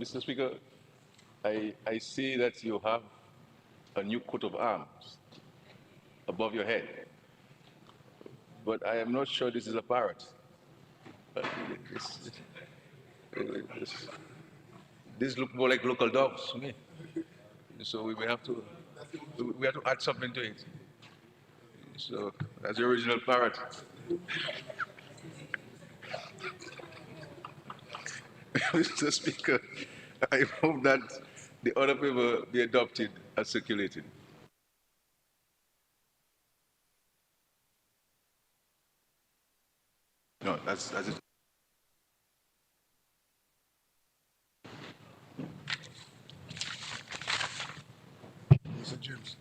Mr. Speaker, I see that you have a new coat of arms above your head, but I am not sure this is a parrot. This, this, this look more like local dogs to me. So we have to add something to it. So that's the original parrot. Mr. Speaker, I hope that the other paper be adopted as circulated. No, that's it. Mr. James.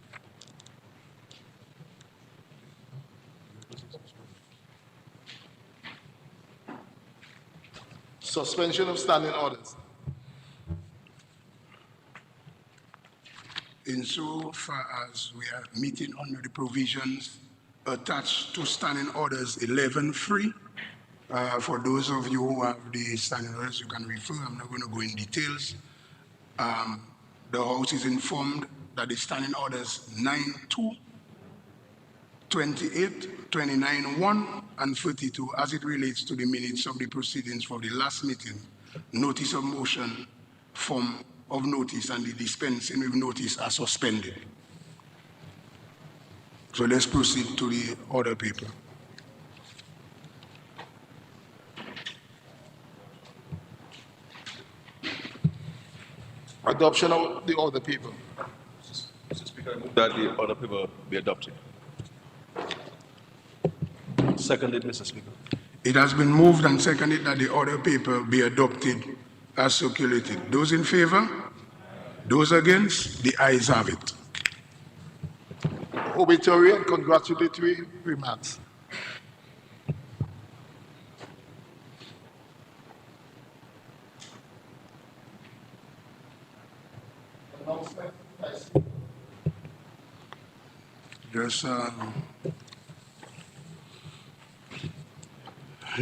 Suspension of standing orders. Insofar as we are meeting under the provisions attached to standing orders 11.3, for those of you who have the standing orders, you can refer. I'm not going to go in details. The House is informed that the standing orders 9.2, 28, 29.1, and 32, as it relates to the minutes of the proceedings for the last meeting, notice of motion, form of notice, and the dispensing with notice are suspended. So let's proceed to the order paper. Adoption of the order paper. Mr. Speaker, I move that the order paper be adopted. Seconded, Mr. Speaker. It has been moved and seconded that the order paper be adopted as circulated. Those in favor? Those against? The ayes have it. Obituary and congratulatory remarks.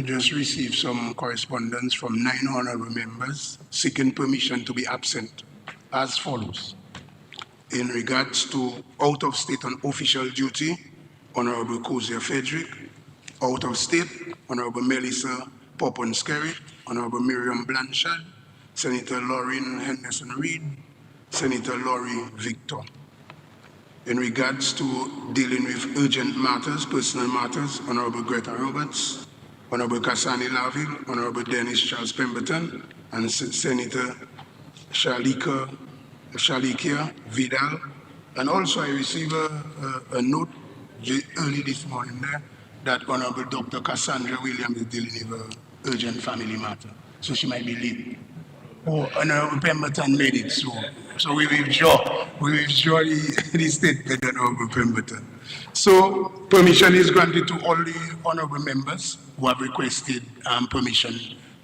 Just received some correspondence from 9 honorable members seeking permission to be absent as follows. In regards to out of state on official duty, Honorable Kozia Frederick; out of state, Honorable Melissa Poppon-Skerry, Honorable Miriam Blanchard, Senator Lauren Henderson-Reed, Senator Laurie Victor. In regards to dealing with urgent matters, personal matters, Honorable Greta Roberts, Honorable Kasani Laville, Honorable Dennis Charles Pemberton, and Senator Shalikia Vidal. And also I received a note early this morning there that Honorable Dr. Cassandra Williams is dealing with an urgent family matter, so she might be late. Oh, Honorable Pemberton made it, so we withdraw the statement, Honorable Pemberton. So permission is granted to all the honorable members who have requested permission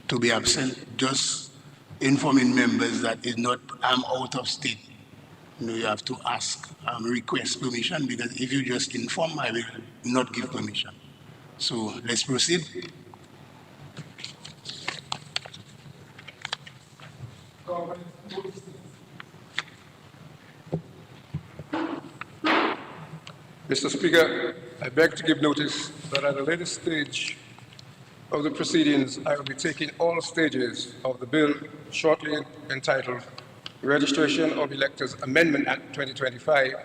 to be absent, just informing members that is not out of state. You have to ask, request permission, because if you just inform, I will not give permission. So let's proceed. Mr. Speaker, I beg to give notice that at a later stage of the proceedings, I will be taking all stages of the bill shortly entitled Registration of Electors Amendment Act 2025,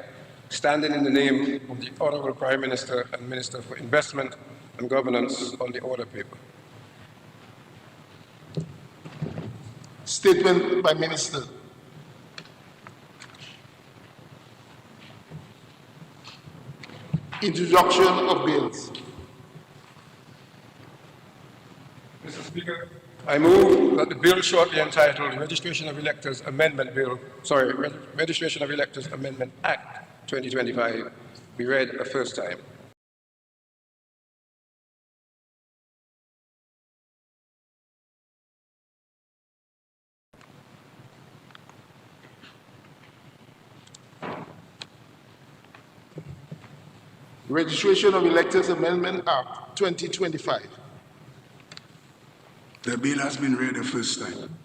standing in the name of the Honorable Prime Minister and Minister for Investment and Governance on the order paper. Statement by Minister. Introduction of bills. Mr. Speaker, I move that the bill shortly entitled Registration of Electors Amendment Registration of Electors Amendment Act 2025 be read a first time. Registration of Electors Amendment Act 2025. The bill has been read the first time.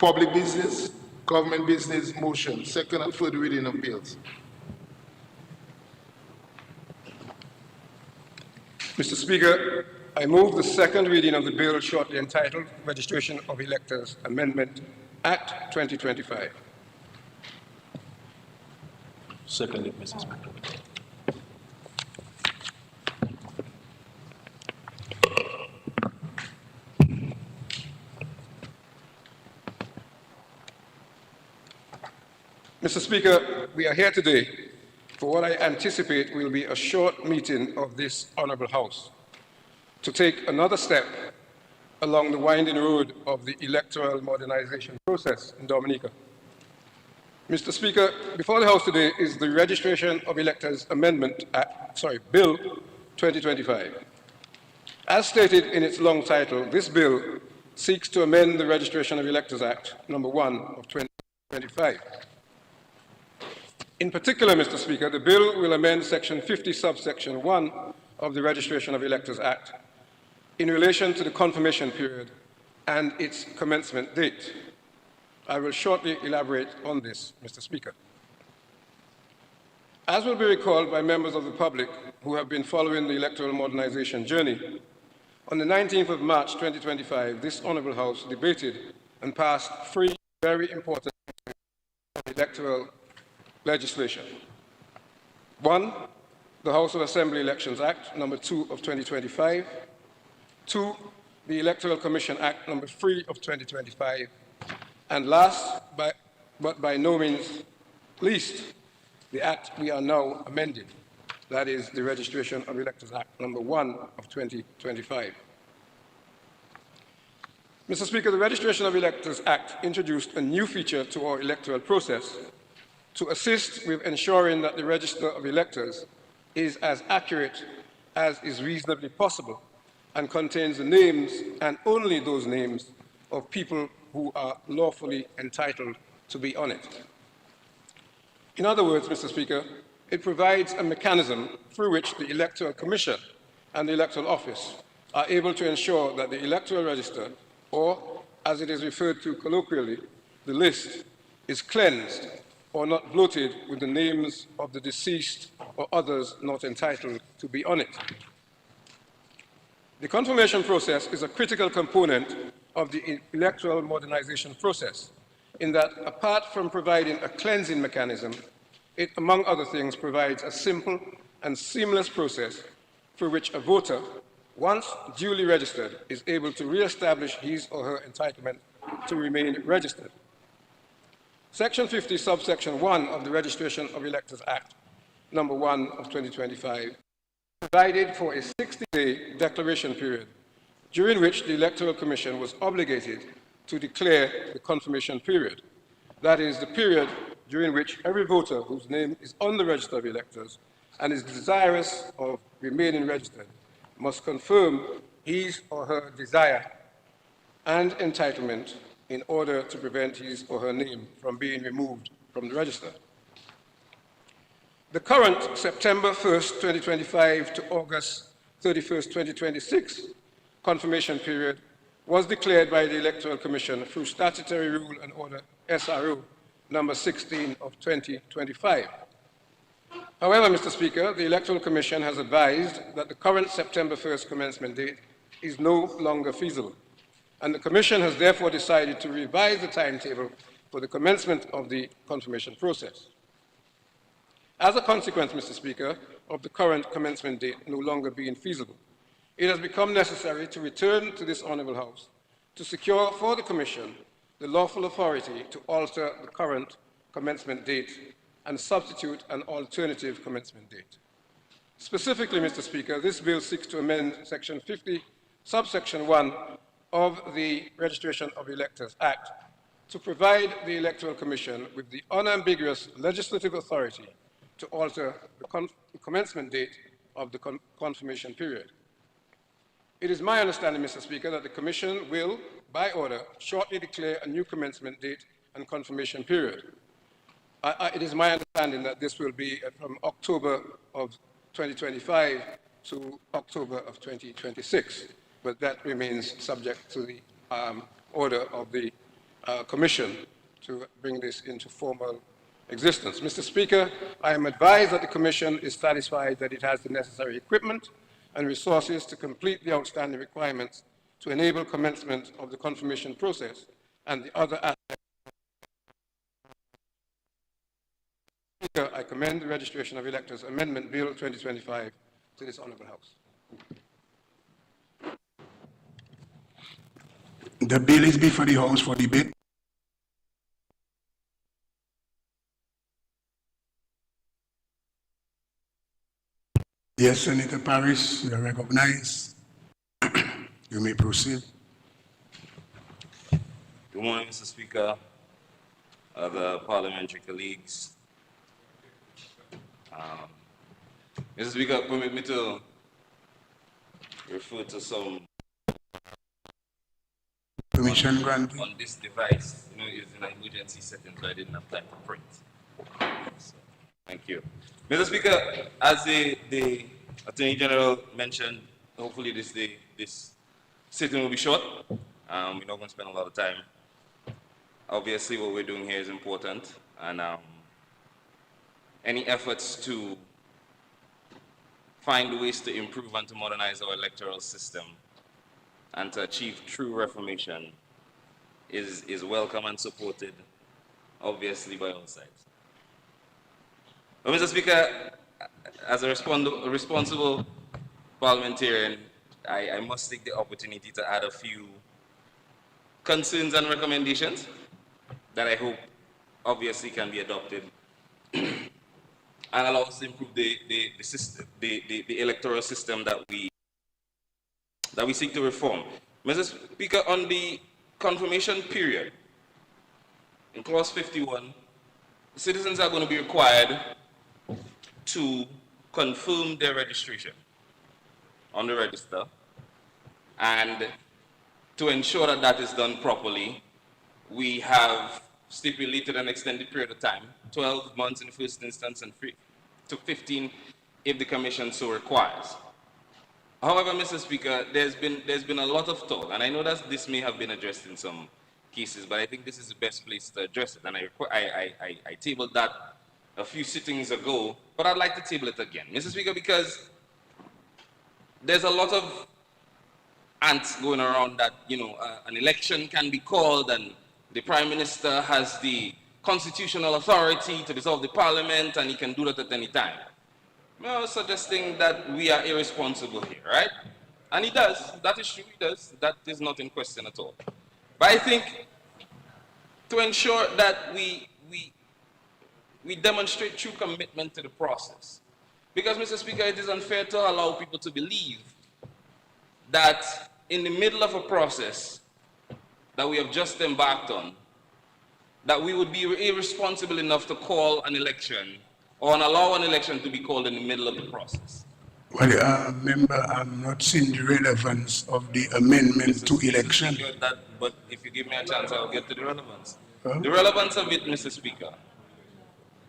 Public business, government business motion, second and third reading of bills. Mr. Speaker, I move the second reading of the bill shortly entitled Registration of Electors Amendment Act 2025. Seconded, Mr. Speaker. Mr. Speaker, we are here today for what I anticipate will be a short meeting of this Honourable House to take another step along the winding road of the electoral modernization process in Dominica. Mr. Speaker, before the House today is the Registration of Electors Amendment Act, Bill 2025. As stated in its long title, this bill seeks to amend the Registration of Electors Act, number 1 of 2025. In particular, Mr. Speaker, the bill will amend Section 50, subsection 1 of the Registration of Electors Act in relation to the confirmation period and its commencement date. I will shortly elaborate on this, Mr. Speaker. As will be recalled by members of the public who have been following the electoral modernization journey, on the 19th of March 2025, this Honourable House debated and passed 3 very important electoral legislation. 1, the House of Assembly Elections Act, number 2 of 2025. 2, the Electoral Commission Act, number 3 of 2025. And last, but by no means least, the act we are now amending, that is the Registration of Electors Act, number 1 of 2025. Mr. Speaker, the Registration of Electors Act introduced a new feature to our electoral process to assist with ensuring that the Register of Electors is as accurate as is reasonably possible and contains the names and only those names of people who are lawfully entitled to be on it. In other words, Mr. Speaker, it provides a mechanism through which the Electoral Commission and the Electoral Office are able to ensure that the Electoral Register, or as it is referred to colloquially, the list, is cleansed or not bloated with the names of the deceased or others not entitled to be on it. The confirmation process is a critical component of the electoral modernization process, in that apart from providing a cleansing mechanism, it, among other things, provides a simple and seamless process through which a voter, once duly registered, is able to re-establish his or her entitlement to remain registered. Section 50, subsection 1 of the Registration of Electors Act, number 1 of 2025, provided for a 60-day declaration period, during which the Electoral Commission was obligated to declare the confirmation period. That is, the period during which every voter whose name is on the Register of Electors and is desirous of remaining registered must confirm his or her desire and entitlement in order to prevent his or her name from being removed from the register. The current September 1st, 2025 to August 31st, 2026 confirmation period was declared by the Electoral Commission through Statutory Rule and Order SRO number 16 of 2025. However, Mr. Speaker, the Electoral Commission has advised that the current September 1st commencement date is no longer feasible, and the Commission has therefore decided to revise the timetable for the commencement of the confirmation process. As a consequence, Mr. Speaker, of the current commencement date no longer being feasible, it has become necessary to return to this Honourable House to secure for the Commission the lawful authority to alter the current commencement date and substitute an alternative commencement date. Specifically, Mr. Speaker, this bill seeks to amend Section 50, subsection 1 of the Registration of Electors Act to provide the Electoral Commission with the unambiguous legislative authority to alter the commencement date of the confirmation period. It is my understanding, Mr. Speaker, that the Commission will, by order, shortly declare a new commencement date and confirmation period. It is my understanding that this will be from October of 2025 to October of 2026, but that remains subject to the order of the commission to bring this into formal existence. Mr. Speaker, I am advised that the commission is satisfied that it has the necessary equipment and resources to complete the outstanding requirements to enable commencement of the confirmation process and the other aspects. Speaker, I commend the registration of electors amendment bill 2025 to this honorable house. The bill is before the house for debate. Yes, Senator Paris, you are recognized. You may proceed. Good morning, Mr. Speaker, other parliamentary colleagues. Mr. Speaker, permit me to refer to some Permission granted. on this device. You know, it's in an emergency setting, so I didn't have time to print. So, thank you. Mr. Speaker, as the Attorney General mentioned, hopefully this sitting will be short. We're not going to spend a lot of time. Obviously, what we're doing here is important, and any efforts to find ways to improve and to modernize our electoral system and to achieve true reformation is welcome and supported, obviously, by all sides. But Mr. Speaker, as a responsible parliamentarian, I must take the opportunity to add a few concerns and recommendations that I hope obviously can be adopted and allow us to improve the electoral system that we seek to reform. Mr. Speaker, on the confirmation period, in clause 51, citizens are going to be required to confirm their registration on the register, and to ensure that that is done properly, we have stipulated an extended period of time, 12 months in the first instance and to 15 if the commission so requires. However, Mr. Speaker, there's been a lot of talk, and I know that this may have been addressed in some cases, but I think this is the best place to address it, and I tabled that a few sittings ago, but I'd like to table it again, Mr. Speaker, because there's a lot of ants going around that, you know, an election can be called and the Prime Minister has the constitutional authority to dissolve the Parliament and he can do that at any time. Well, suggesting that we are irresponsible here, right? And he does. That is true, he does. That is not in question at all. But I think to ensure that we demonstrate true commitment to the process. Because, Mr. Speaker, it is unfair to allow people to believe that in the middle of a process that we have just embarked on, that we would be irresponsible enough to call an election or allow an election to be called in the middle of the process. Well, member, I'm not seeing the relevance of the amendment to election. But if you give me a chance, I'll get to the relevance. Huh? The relevance of it, Mr. Speaker,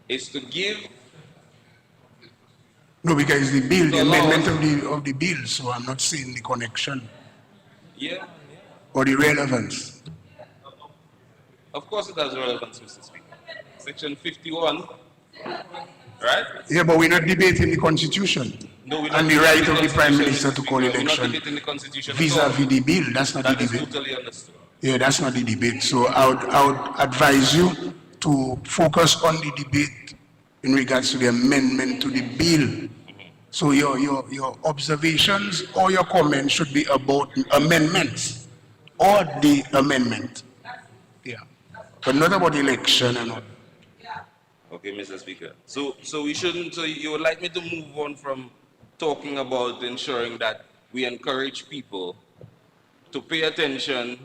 is to give... No, because the bill, the amendment of the bill, so I'm not seeing the connection. Yeah. Or the relevance. Of course it has relevance, Mr. Speaker. Section 51, right? Yeah, but we're not debating the Constitution. No, we're not and the right of the Prime Constitution, Minister Mr. to call Speaker. election We're not debating the Constitution at all. vis-a-vis the bill. That's not That the is debate. totally understood. Yeah, that's not the debate. So I would advise you to focus on the debate in regards to the amendment to the bill. So your observations or your comments should be about amendments or the amendment. Yeah. But not about election and all. Okay, Mr. Speaker. So we shouldn't, so you would like me to move on from talking about ensuring that we encourage people to pay attention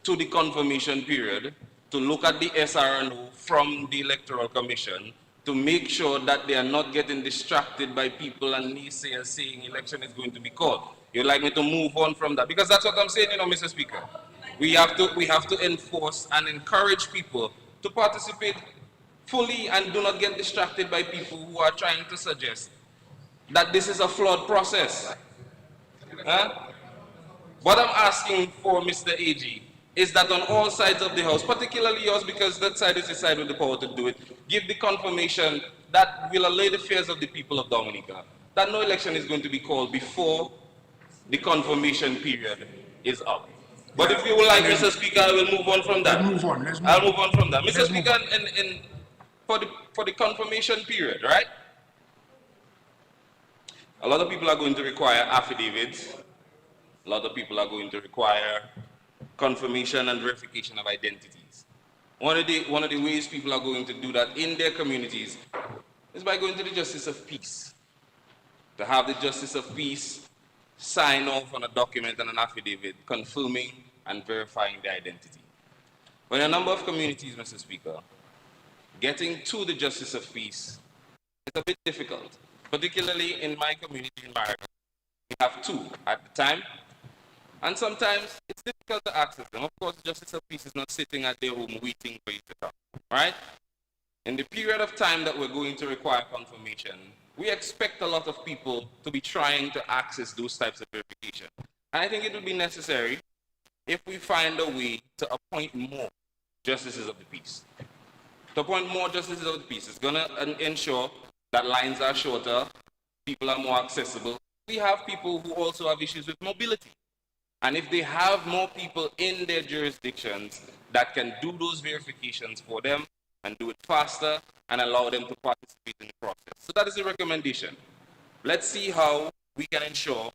to the confirmation period, to look at the SRNO from the Electoral Commission, to make sure that they are not getting distracted by people and naysayers saying election is going to be called. You'd like me to move on from that? Because that's what I'm saying, you know, Mr. Speaker. We have to enforce and encourage people to participate fully and do not get distracted by people who are trying to suggest that this is a flawed process. Huh? What I'm asking for, Mr. AG, is that on all sides of the House, particularly yours, because that side is the side with the power to do it, give the confirmation that will allay the fears of the people of Dominica, that no election is going to be called before the confirmation period is up. But if you would like, Mr. Speaker, I will move on from that. Let's move on. Let's move I'll on. move on from that. Mr. Let's move Speaker, on. for the confirmation period, right? A lot of people are going to require affidavits. A lot of people are going to require confirmation and verification of identities. One of the ways people are going to do that in their communities is by going to the Justice of Peace. To have the Justice of Peace sign off on a document and an affidavit confirming and verifying their identity. But in a number of communities, Mr. Speaker, getting to the Justice of Peace is a bit difficult, particularly in my community in Maryland. We have two at the time, and sometimes it's difficult to access them. Of course, the Justice of Peace is not sitting at their home waiting for you to come, right? In the period of time that we're going to require confirmation, we expect a lot of people to be trying to access those types of verification. And I think it would be necessary if we find a way to appoint more justices of the peace. To appoint more justices of the peace is going to ensure that lines are shorter, people are more accessible. We have people who also have issues with mobility. And if they have more people in their jurisdictions that can do those verifications for them and do it faster and allow them to participate in the process. So that is the recommendation. Let's see how we can ensure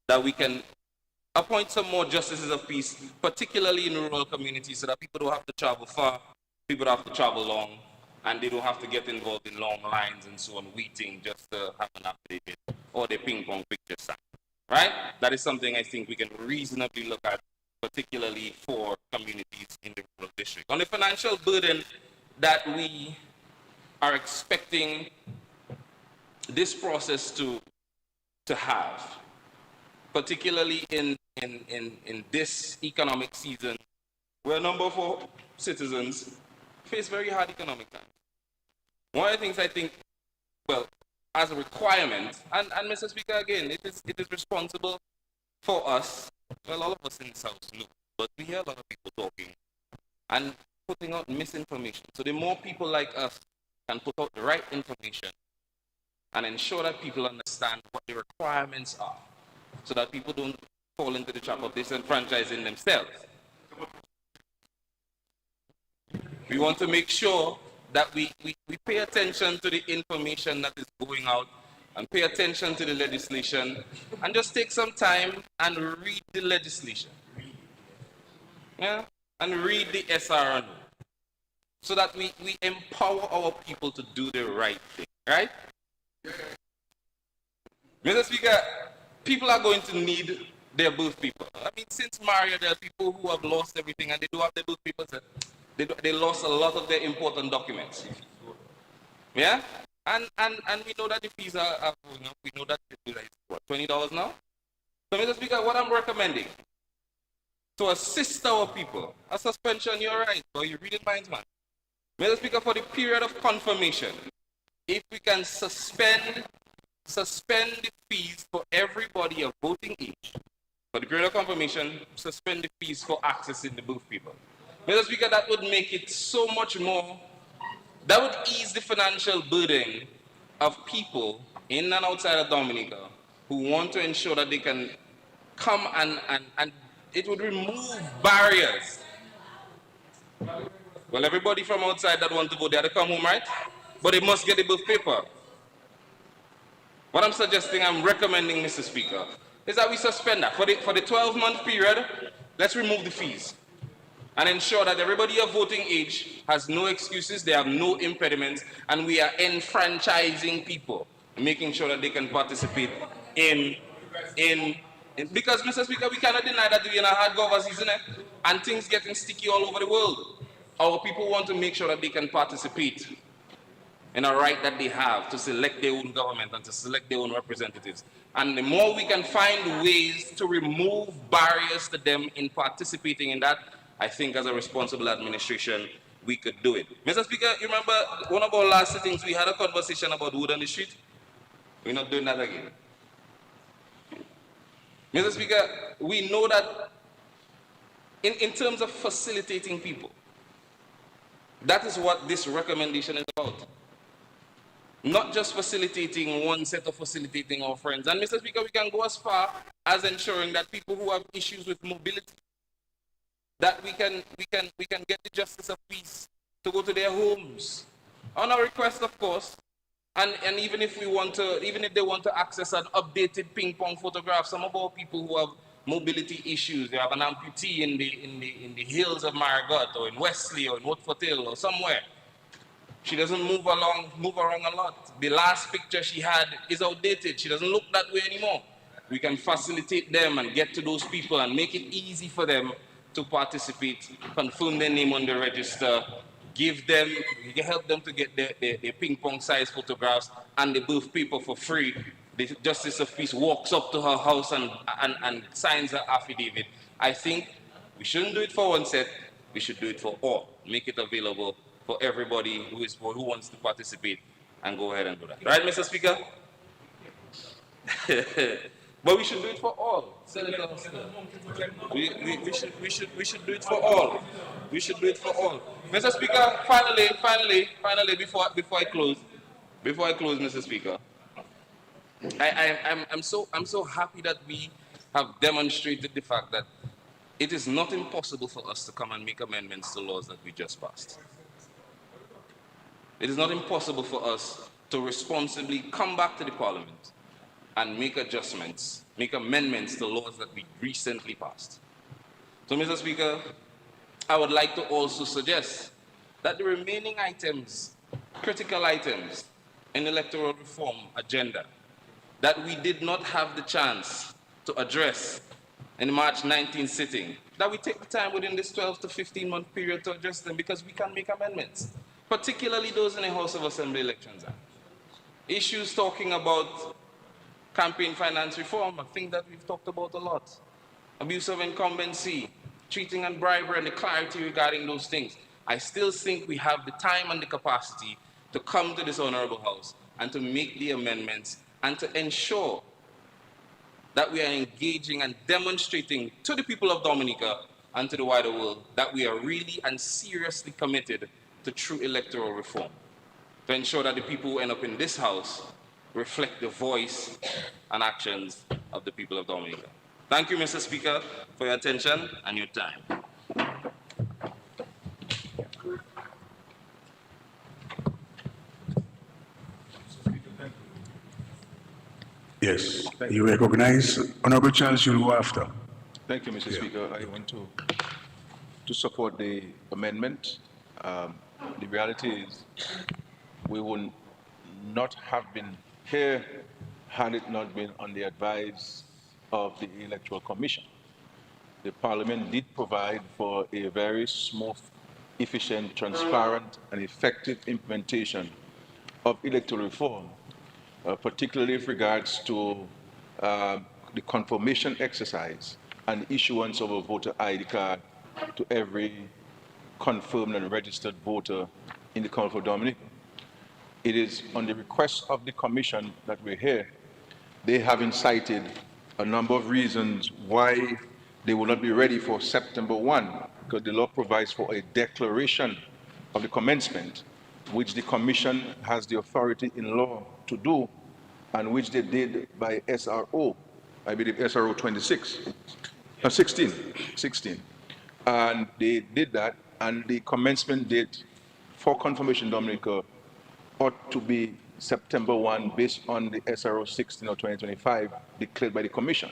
that we can appoint some more justices of peace, particularly in rural communities, so that people don't have to travel far, people don't have to travel long, and they don't have to get involved in long lines and so on, waiting just to have an affidavit or the ping pong picture sign. Right? That is something I think we can reasonably look at, particularly for communities in the rural district. On the financial burden that we are expecting this process to have, particularly in this economic season, where a number of our citizens face very hard economic times. One of the things I think, well, as a requirement, and Mr. Speaker, again, it is responsible for us, well, all of us in this house know, but we hear a lot of people talking and putting out misinformation. So the more people like us can put out the right information and ensure that people understand what the requirements are, so that people don't fall into the trap of disenfranchising themselves. We want to make sure that we pay attention to the information that is going out and pay attention to the legislation and just take some time and read the legislation. Yeah? And read the SRNO so that we empower our people to do the right thing, right? Mr. Speaker, people are going to need their birth paper. I mean, since Mario, there are people who have lost everything and they do have their birth papers. They lost a lot of their important documents. Yeah? And we know that the fees are going up. We know that the fee is what, $20 now? So, Mr. Speaker, what I'm recommending to assist our people, a suspension, you're right, but you read it minds, man. Mr. Speaker, for the period of confirmation, if we can suspend the fees for everybody of voting age, for the period of confirmation, suspend the fees for accessing the birth paper. Mr. Speaker, that would make it so much more, that would ease the financial burden of people in and outside of Dominica who want to ensure that they can come and it would remove barriers. Well, everybody from outside that want to vote, they have to come home, right? But they must get the birth paper. What I'm suggesting, I'm recommending, Mr. Speaker, is that we suspend that. For the 12-month period, let's remove the fees and ensure that everybody of voting age has no excuses, they have no impediments, and we are enfranchising people, making sure that they can participate because, Mr. Speaker, we cannot deny that we're in a hard government season and things getting sticky all over the world. Our people want to make sure that they can participate in a right that they have to select their own government and to select their own representatives. And the more we can find ways to remove barriers to them in participating in that, I think as a responsible administration, we could do it. Mr. Speaker, you remember one of our last sittings, we had a conversation about wood on the street? We're not doing that again. Mr. Speaker, we know that in terms of facilitating people. That is what this recommendation is about. Not just facilitating one set of facilitating our friends. And Mr. Speaker, we can go as far as ensuring that people who have issues with mobility, that we can get the justice of peace to go to their homes on our request, of course. And even if they want to access an updated ping pong photograph, some of our people who have mobility issues, they have an amputee in the hills of Marigot or in Wesley or in Woodford Hill or somewhere. She doesn't move around a lot. The last picture she had is outdated. She doesn't look that way anymore. We can facilitate them and get to those people and make it easy for them to participate, confirm their name on the register, help them to get their ping pong size photographs and the birth paper for free. The Justice of Peace walks up to her house and signs her affidavit. I think we shouldn't do it for one set, we should do it for all. Make it available for everybody who wants to participate, and go ahead and do that. Right, Mr. Speaker? But we should do it for all. Senator, we should do it for all. We should do it for all. Mr. Speaker, finally, before I close, Mr. Speaker, I'm so happy that we have demonstrated the fact that it is not impossible for us to come and make amendments to laws that we just passed. It is not impossible for us to responsibly come back to the Parliament and make adjustments, make amendments to laws that we recently passed. So, Mr. Speaker, I would like to also suggest that the remaining items, critical items in the electoral reform agenda that we did not have the chance to address in the March 19th sitting, that we take the time within this 12 to 15 month period to address them, because we can make amendments, particularly those in the House of Assembly Elections Act. Issues talking about campaign finance reform, a thing that we've talked about a lot. Abuse of incumbency, cheating and bribery, and the clarity regarding those things. I still think we have the time and the capacity to come to this honorable House and to make the amendments and to ensure that we are engaging and demonstrating to the people of Dominica and to the wider world that we are really and seriously committed to true electoral reform, to ensure that the people who end up in this House reflect the voice and actions of the people of Dominica. Thank you, Mr. Speaker, for your attention and your time. Yes, you recognize Honorable Charles, you'll go after. Thank you, Mr. Speaker. I want to support the amendment. The reality is we would not have been here had it not been on the advice of the Electoral Commission. The Parliament did provide for a very smooth, efficient, transparent, and effective implementation of electoral reform, particularly with regards to the confirmation exercise and issuance of a voter ID card to every confirmed and registered voter in the Commonwealth of Dominica. It is on the request of the Commission that we're here. They have incited a number of reasons why they will not be ready for September 1, because the law provides for a declaration of the commencement, which the Commission has the authority in law to do, and which they did by SRO, I believe SRO 16. And they did that, and the commencement date for confirmation Dominica ought to be September 1 based on the SRO 16 of 2025 declared by the Commission.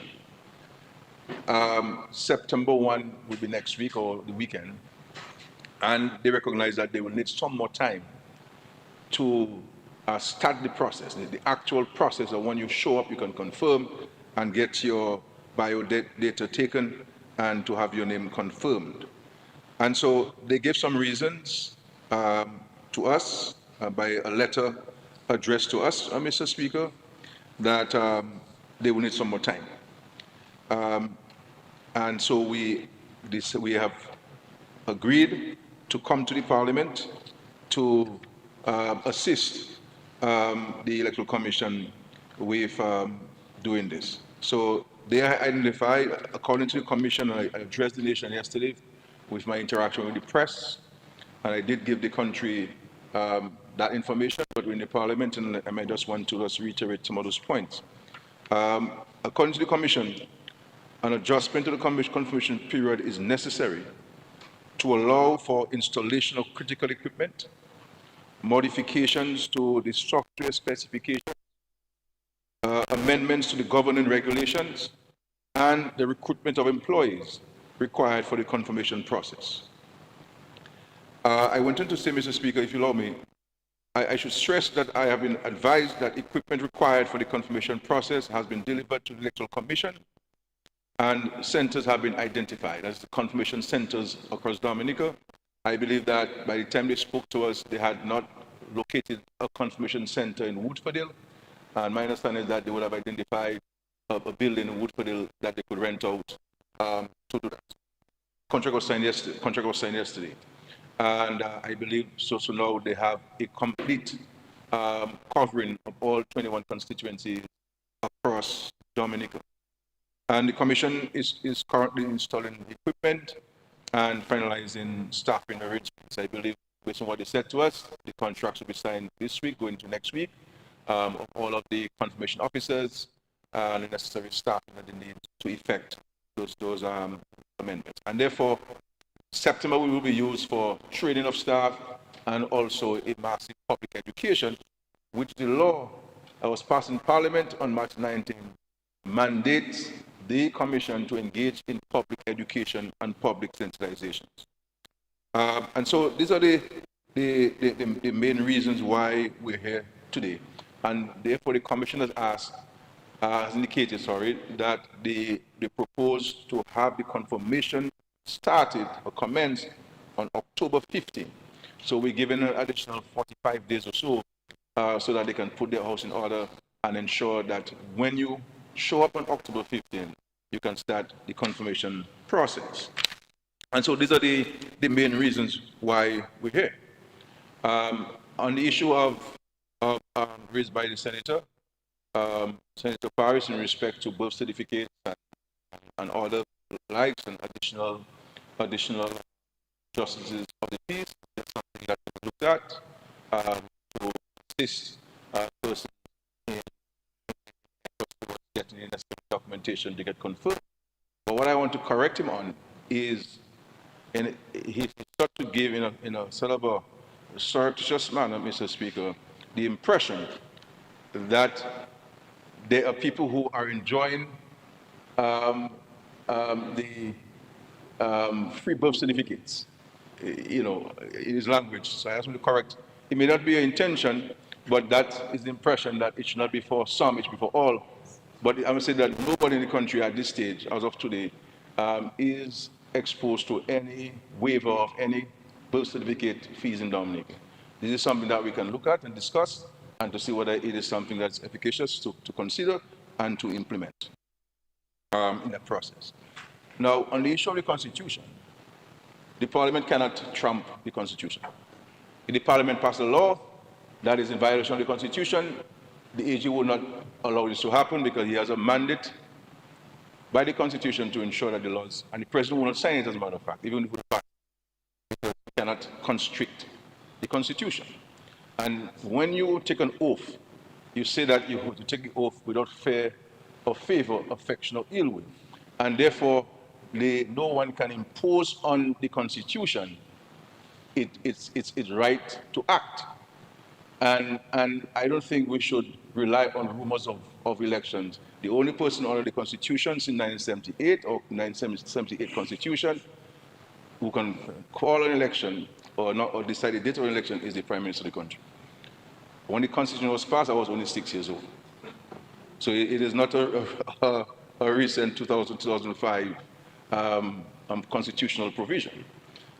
September 1 will be next week or the weekend, and they recognize that they will need some more time to start the process, the actual process of when you show up, you can confirm and get your biodata taken and to have your name confirmed. And so they gave some reasons to us by a letter addressed to us, Mr. Speaker, that they will need some more time. And so we have agreed to come to the Parliament to assist the Electoral Commission with doing this. So they identified, according to the commission, I addressed the nation yesterday with my interaction with the press, and I did give the country that information, but in the parliament, and I might just want to just reiterate some of those points. According to the commission, an adjustment to the confirmation period is necessary to allow for installation of critical equipment, modifications to the software specification, amendments to the governing regulations, and the recruitment of employees required for the confirmation process. I wanted to say, Mr. Speaker, if you allow me, I should stress that I have been advised that equipment required for the confirmation process has been delivered to the Electoral Commission, and centers have been identified as the confirmation centers across Dominica. I believe that by the time they spoke to us, they had not located a confirmation center in Woodfordale, and my understanding is that they would have identified a building in Woodfordale that they could rent out to do that. Contract was signed yesterday. And I believe so now they have a complete covering of all 21 constituencies across Dominica. And the commission is currently installing equipment and finalizing staffing arrangements. I believe, based on what they said to us, the contracts will be signed this week, going to next week, of all of the confirmation officers and the necessary staffing that they need to effect those amendments. And therefore, September will be used for training of staff and also a massive public education, which the law that was passed in Parliament on March 19 mandates the Commission to engage in public education and public sensitizations. And so these are the main reasons why we're here today. And therefore the Commission has indicated, that they propose to have the confirmation started or commenced on October 15. So we're given an additional 45 days or so that they can put their house in order and ensure that when you show up on October 15, you can start the confirmation process. And so these are the main reasons why we're here. On the issue raised by the Senator, Senator Paris, in respect to birth certificates and other likes and additional justices of the peace, that's something that we looked at to assist persons in getting the necessary documentation to get confirmed. But what I want to correct him on is, and he sought to give in a sort of a surreptitious manner, Mr. Speaker, the impression that there are people who are enjoying the free birth certificates, in his language. So I asked him to correct. It may not be your intention, but that is the impression that it should not be for some, it should be for all. But I would say that nobody in the country at this stage, as of today, is exposed to any waiver of any birth certificate fees in Dominica. This is something that we can look at and discuss and to see whether it is something that's efficacious to consider and to implement in that process. Now, on the issue of the Constitution, the Parliament cannot trump the Constitution. If the Parliament passes a law that is in violation of the Constitution, the AG will not allow this to happen because he has a mandate by the Constitution to ensure that the laws, and the President will not sign it, as a matter of fact, even if it passes, because he cannot constrict the Constitution. And when you take an oath, you say that you have to take the oath without fear or favor, affection, or ill will. And therefore, no one can impose on the Constitution its right to act. And I don't think we should rely on rumors of elections. The only person under the Constitution since 1978 or 1978 Constitution who can call an election or decide the date of an election is the Prime Minister of the country. When the Constitution was passed, I was only 6 years old. So it is not a recent 2005 constitutional provision.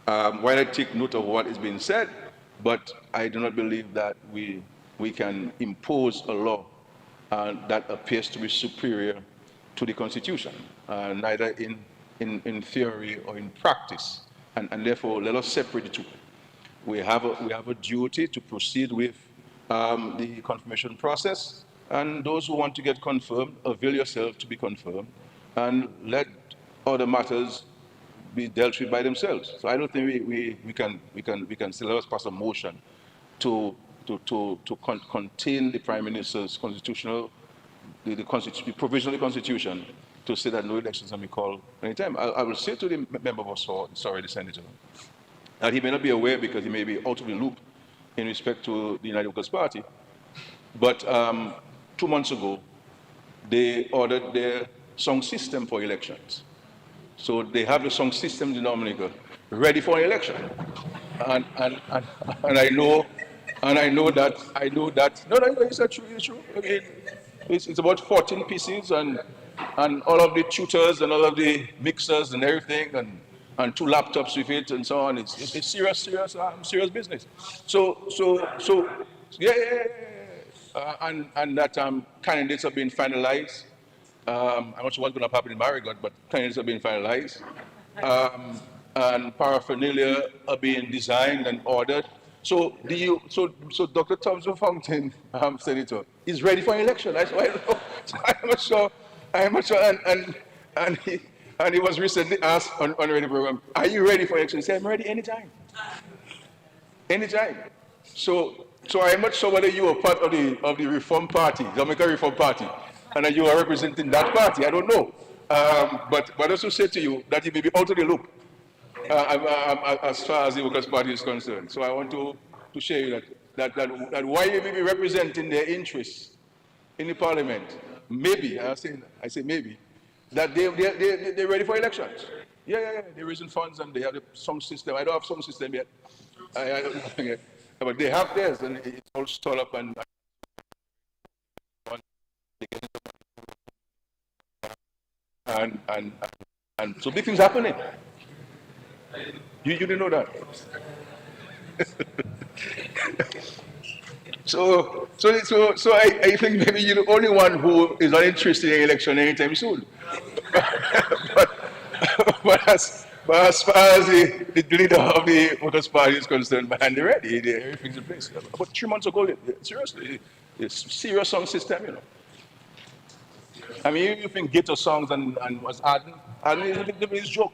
While I take note of what is being said, but I do not believe that we can impose a law that appears to be superior to the Constitution, neither in theory or in practice. And therefore, let us separate the two. We have a duty to proceed with the confirmation process And those who want to get confirmed, avail yourself to be confirmed, and let other matters be dealt with by themselves. So I don't think we can still pass a motion to contain the Prime Minister's constitutional, the provisional constitution to say that no elections can be called anytime. I will say to the member of the senator, that he may not be aware because he may be out of the loop in respect to the United Workers' Party, but 2 months ago, they ordered their song system for elections. So they have the song system denominator ready for an election. And I know that no, it's not true, it's true. I mean, it's about 14 pieces and all of the tutors and all of the mixers and everything and 2 laptops with it and so on. It's serious business. So yeah. And that candidates have been finalized. I'm not sure what's going to happen in Marigot, but candidates have been finalized. And paraphernalia are being designed and ordered. So Dr. Thompson Fountain, Senator, is ready for an election. That's why I'm not sure. And he was recently asked on the radio program, "Are you ready for election?" He said, "I'm ready anytime. Anytime." So I'm not sure whether you are part of the Reform Party, Jamaica Reform Party, and that you are representing that party. I don't know. But I also say to you that you may be out of the loop as far as the Workers' Party is concerned. So I want to share you that while you may be representing their interests in the Parliament, maybe, I say maybe, that they're ready for elections. Yeah. They're raising funds and they have the song system. I don't have song system yet. But they have theirs, and it's all stored up and so big things happening. You didn't know that. So I think maybe you're the only one who is not interested in election anytime soon. but as far as the leader of the Workers' Party is concerned, man, they're ready. Everything's in place. About 3 months ago, seriously, it's serious song system, you know. I mean, you think ghetto songs and was adding is a big joke.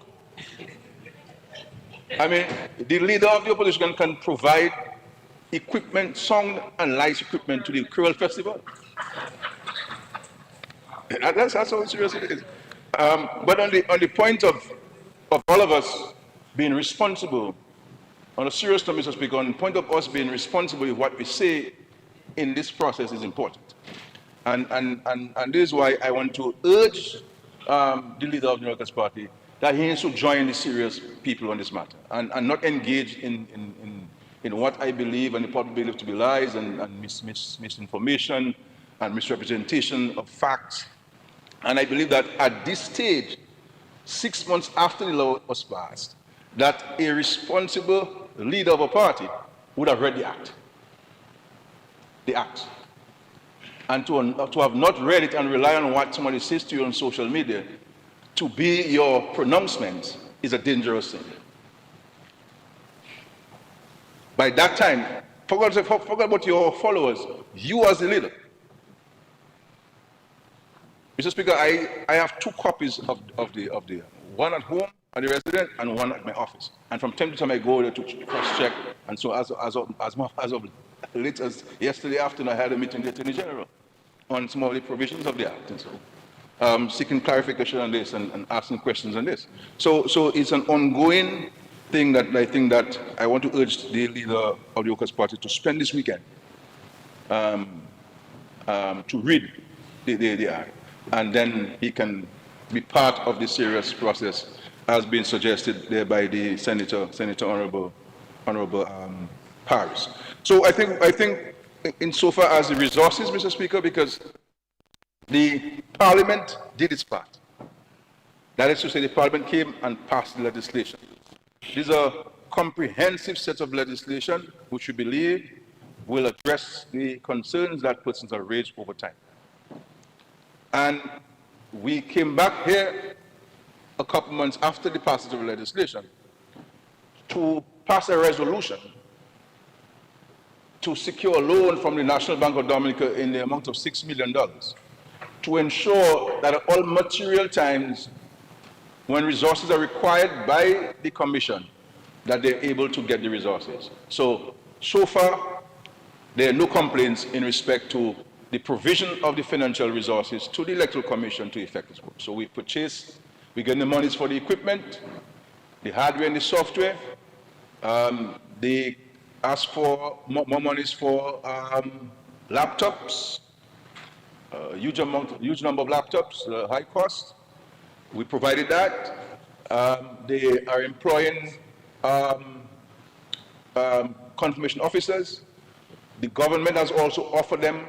I mean, the leader of the opposition can provide equipment, song and lights equipment to the Creole Festival. That's how serious it is. But on the point of all of us being responsible, on a serious note, Mr. Speaker, on the point of us being responsible with what we say in this process is important. And this is why I want to urge the leader of the Workers' Party that he needs to join the serious people on this matter and not engage in what I believe and the public believe to be lies and misinformation and misrepresentation of facts. And I believe that at this stage, 6 months after the law was passed, that a responsible leader of a party would have read the act. And to have not read it and rely on what somebody says to you on social media to be your pronouncement is a dangerous thing. By that time, forget about your followers. You as the leader. Mr. Speaker, I have 2 copies of the one at home at the residence and one at my office. And from time to time I go there to cross-check. And so as of late as yesterday afternoon, I had a meeting with the Attorney General on some of the provisions of the Act, and so seeking clarification on this and asking questions on this. So it's an ongoing thing that I think that I want to urge the leader of the Workers' Party to spend this weekend to read the Act, and then he can be part of the serious process as been suggested there by the Senator Honorable Paris. So I think insofar as the resources, Mr. Speaker, because the Parliament did its part. That is to say, the Parliament came and passed the legislation. These are comprehensive set of legislation which we believe will address the concerns that persons have raised over time. And we came back here a couple months after the passage of the legislation to pass a resolution to secure a loan from the National Bank of Dominica in the amount of $6 million to ensure that at all material times when resources are required by the Commission, that they're able to get the resources. So far, there are no complaints in respect to the provision of the financial resources to the Electoral Commission to effect this work. So we get the monies for the equipment, the hardware and the software. They ask for more monies for laptops, huge number of laptops, high cost. We provided that. They are employing confirmation officers. The government has also offered them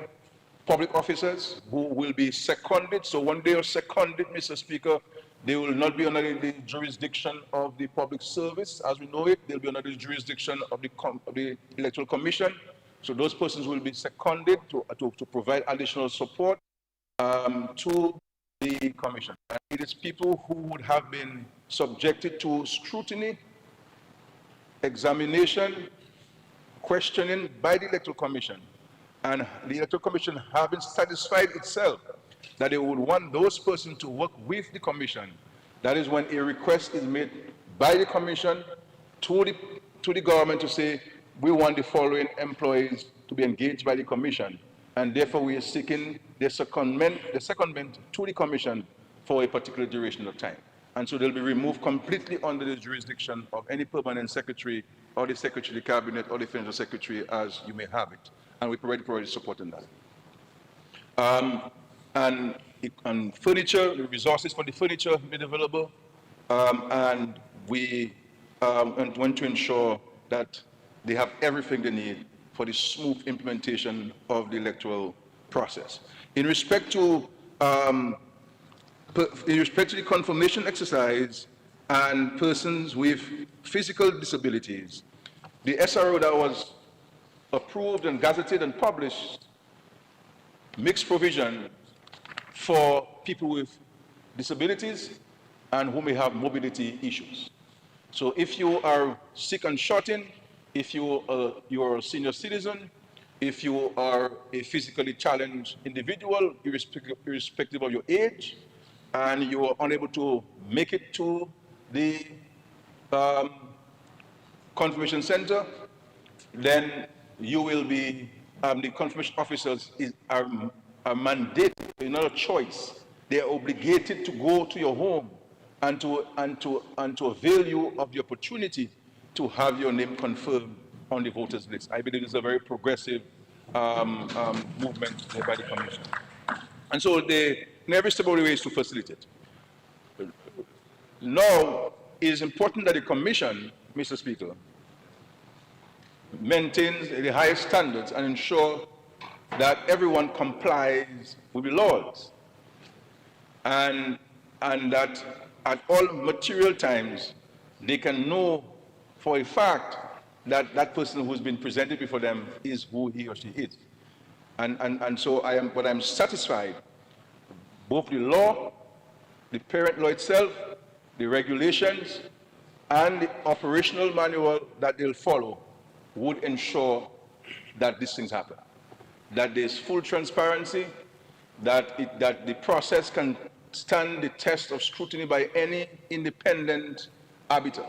public officers who will be seconded. So when they are seconded, Mr. Speaker, they will not be under the jurisdiction of the public service as we know it. They'll be under the jurisdiction of the Electoral Commission. So those persons will be seconded to provide additional support to the Commission. And it is people who would have been subjected to scrutiny, examination, questioning by the Electoral Commission. And the Electoral Commission having satisfied itself that they would want those persons to work with the Commission. That is when a request is made by the Commission to the government to say, we want the following employees to be engaged by the Commission. And therefore we are seeking the secondment to the Commission for a particular duration of time. And so they'll be removed completely under the jurisdiction of any permanent secretary or the Secretary of the Cabinet or the Financial Secretary as you may have it. And we provide support in that. And furniture, the resources for the furniture made available, and we want to ensure that they have everything they need for the smooth implementation of the electoral process. In respect to the confirmation exercise and persons with physical disabilities, the SRO that was approved and gazetted and published makes provision for people with disabilities and who may have mobility issues. So if you are sick and shortened, if you are a senior citizen, if you are a physically challenged individual, irrespective of your age, and you are unable to make it to the confirmation center, then you will be, the confirmation officers are mandated, not a choice. They are obligated to go to your home and to avail you of the opportunity to have your name confirmed on the voters list. I believe it's a very progressive movement by the Commission. And so they, in every step of the way, is to facilitate. Now, it is important that the Commission, Mr. Speaker, maintains the highest standards and ensure that everyone complies with the laws, and that at all material times they can know for a fact that that person who's been presented before them is who he or she is. And so I'm satisfied both the law, the parent law itself, the regulations, and the operational manual that they'll follow would ensure that these things happen. That there's full transparency, that the process can stand the test of scrutiny by any independent arbiter,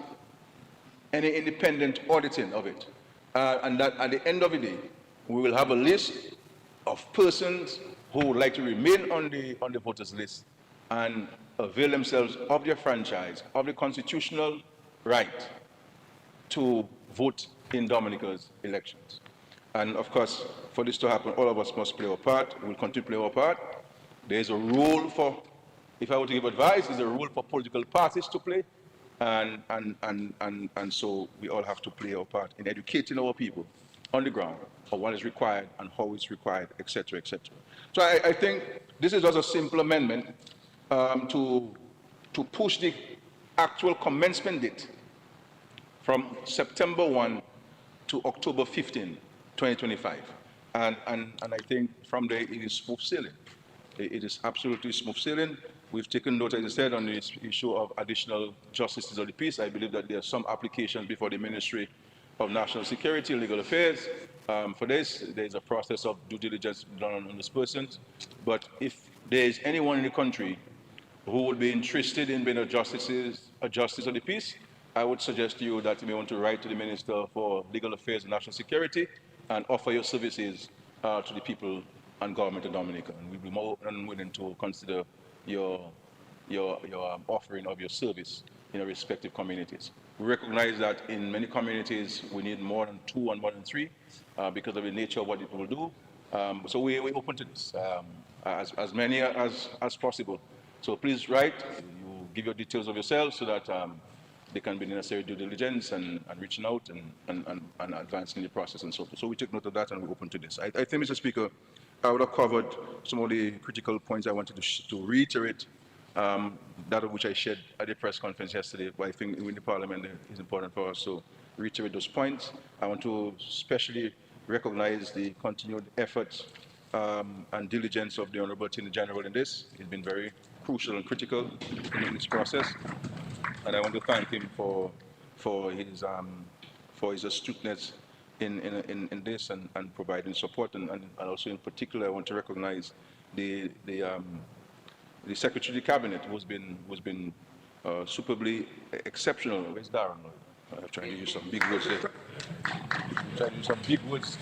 any independent auditing of it. And that at the end of the day, we will have a list of persons who would like to remain on the voters list and avail themselves of their franchise, of the constitutional right to vote in Dominica's elections. And of course, for this to happen, all of us must play our part. We'll continue to play our part. There's a role for, if I were to give advice, there's a role for political parties to play. And so we all have to play our part in educating our people on the ground for what is required and how it's required, et cetera, et cetera. So I think this is just a simple amendment to push the actual commencement date from September 1 to October 15, 2025. And I think from there it is smooth sailing. It is absolutely smooth sailing. We've taken note, as I said, on the issue of additional justices of the peace. I believe that there are some applications before the Ministry of National Security and Legal Affairs For this, there's a process of due diligence done on this person. But if there's anyone in the country who would be interested in being a justice of the peace, I would suggest to you that you may want to write to the Minister for Legal Affairs and National Security and offer your services to the people and government of Dominica. And we'll be more than willing to consider your offering of your service in your respective communities. We recognize that in many communities we need more than 2 and more than 3 because of the nature of what it will do. So we're open to this, as many as possible. So please write, you give your details of yourself so that there can be necessary due diligence and reaching out and advancing the process and so forth. So we take note of that and we're open to this. I think, Mr. Speaker, I would have covered some of the critical points I wanted to reiterate, that of which I shared at the press conference yesterday, but I think in the Parliament it is important for us to reiterate those points. I want to especially recognize the continued efforts and diligence of the Honourable Attorney General in this. He's been very crucial and critical in this process, and I want to thank him for his astuteness in this and providing support, and also in particular I want to recognize the Secretary of the Cabinet who's been superbly exceptional. Where's Darren? I'm trying to use some big words there. I'm trying to use some big words.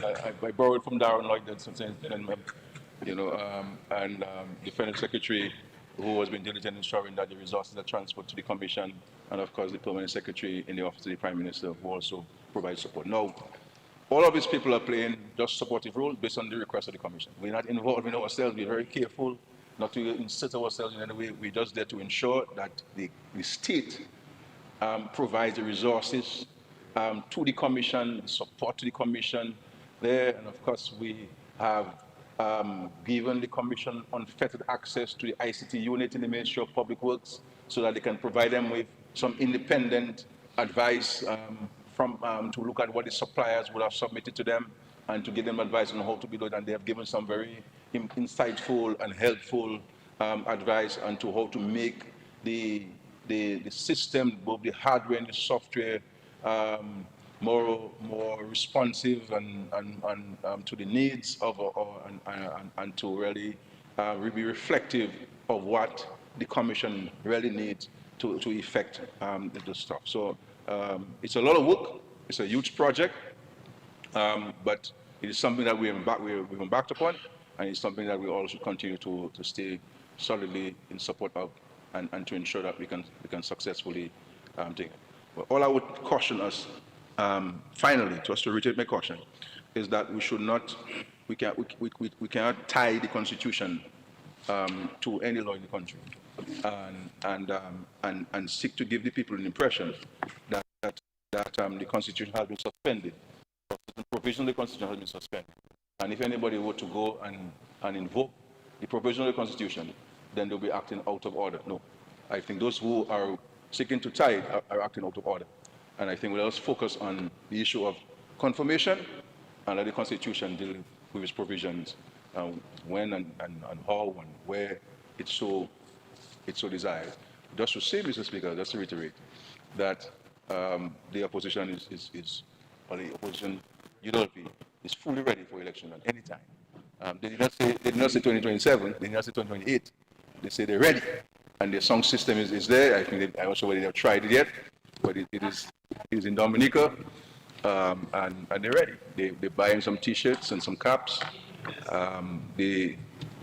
I borrowed from Darren Lloyd, and the Federal Secretary who has been diligent in ensuring that the resources are transferred to the Commission, and of course the Permanent Secretary in the Office of the Prime Minister who also provides support. Now, all of these people are playing just supportive roles based on the request of the Commission. We're not involving ourselves. We're very careful not to insert ourselves in any way. We're just there to ensure that the state provides the resources to the Commission, support to the Commission there, and of course we have given the Commission unfettered access to the ICT unit in the Ministry of Public Works so that they can provide them with some independent advice to look at what the suppliers would have submitted to them and to give them advice on how to be done. And they have given some very insightful and helpful advice on to how to make the system, both the hardware and the software, more responsive and to the needs of and to really be reflective of what the Commission really needs to effect the stuff. So it's a lot of work. It's a huge project, but it is something that we've embarked upon, and it's something that we all should continue to stay solidly in support of, and to ensure that we can successfully take it. But all I would caution us, finally, just to reiterate my caution, is that we cannot tie the Constitution to any law in the country, and seek to give the people an impression that the Constitution has been suspended. The provision of the Constitution has been suspended. And if anybody were to go and invoke the provision of the Constitution, then they'll be acting out of order. No. I think those who are seeking to tie it are acting out of order. And I think we'll also focus on the issue of confirmation and let the Constitution deal with its provisions when and how and where it's so desired. Just to say, Mr. Speaker, just to reiterate, that the opposition or the opposition UDLP is fully ready for election at any time. They did not say 2027, they did not say 2028. They say they're ready, and their song system is there. I think I'm not sure whether they've tried it yet, but it is in Dominica, and they're ready. They're buying some T-shirts and some caps.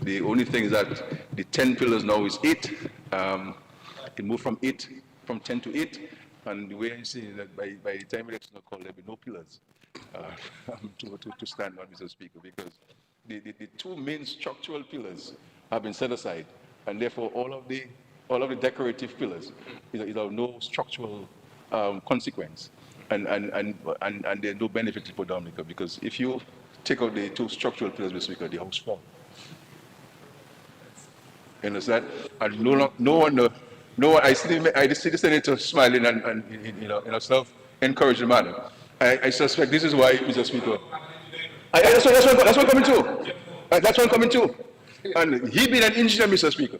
The only thing is that the 10 pillars now is 8. It moved from 10 to 8, and the way I see that by the time election are called, there'll be no pillars to stand on, Mr. Speaker, because the 2 main structural pillars have been set aside, and therefore all of the decorative pillars is of no structural consequence, and there's no benefit for Dominica, because if you take out the 2 structural pillars, Mr. Speaker, the house falls. You understand? And no one. I see the senator smiling and in a self-encouraging manner. I suspect this is why, Mr. Speaker. That's what coming to. That's what coming to. And he being an engineer, Mr. Speaker,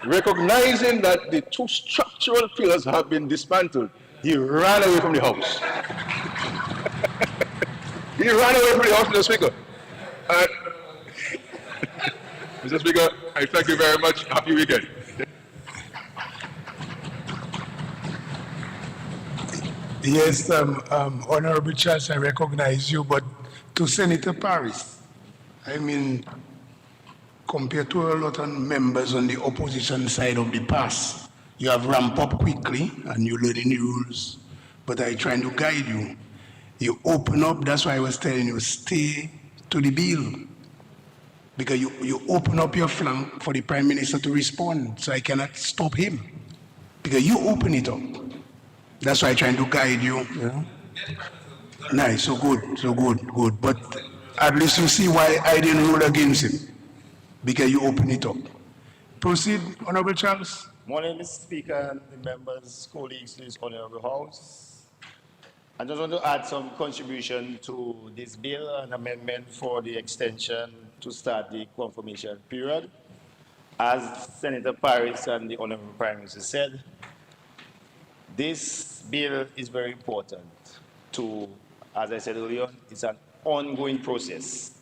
recognizing that the 2 structural pillars have been dismantled, he ran away from the house. He ran away from the House, Mr. Speaker. Uh, Mr. Speaker, I thank you very much. Happy weekend. Yes, Honorable Charles, I recognize you, but to Senator Paris, I mean, compared to a lot of members on the opposition side of the past, you have ramped up quickly and you're learning the rules, but I trying to guide you. You open up, that's why I was telling you, stay to the bill. Because you open up your flank for the Prime Minister to respond, so I cannot stop him. Because you open it up. That's why I'm trying to guide you. You know? Nice, so good. But at least you see why I didn't rule against him. Because you open it up. Proceed, Honorable Charles. Morning, Mr. Speaker and the members, colleagues to this honorable house. I just want to add some contribution to this bill, an amendment for the extension to start the confirmation period. As Senator Paris and the Honorable Prime Minister said, this bill is very important to, as I said earlier, it's an ongoing process.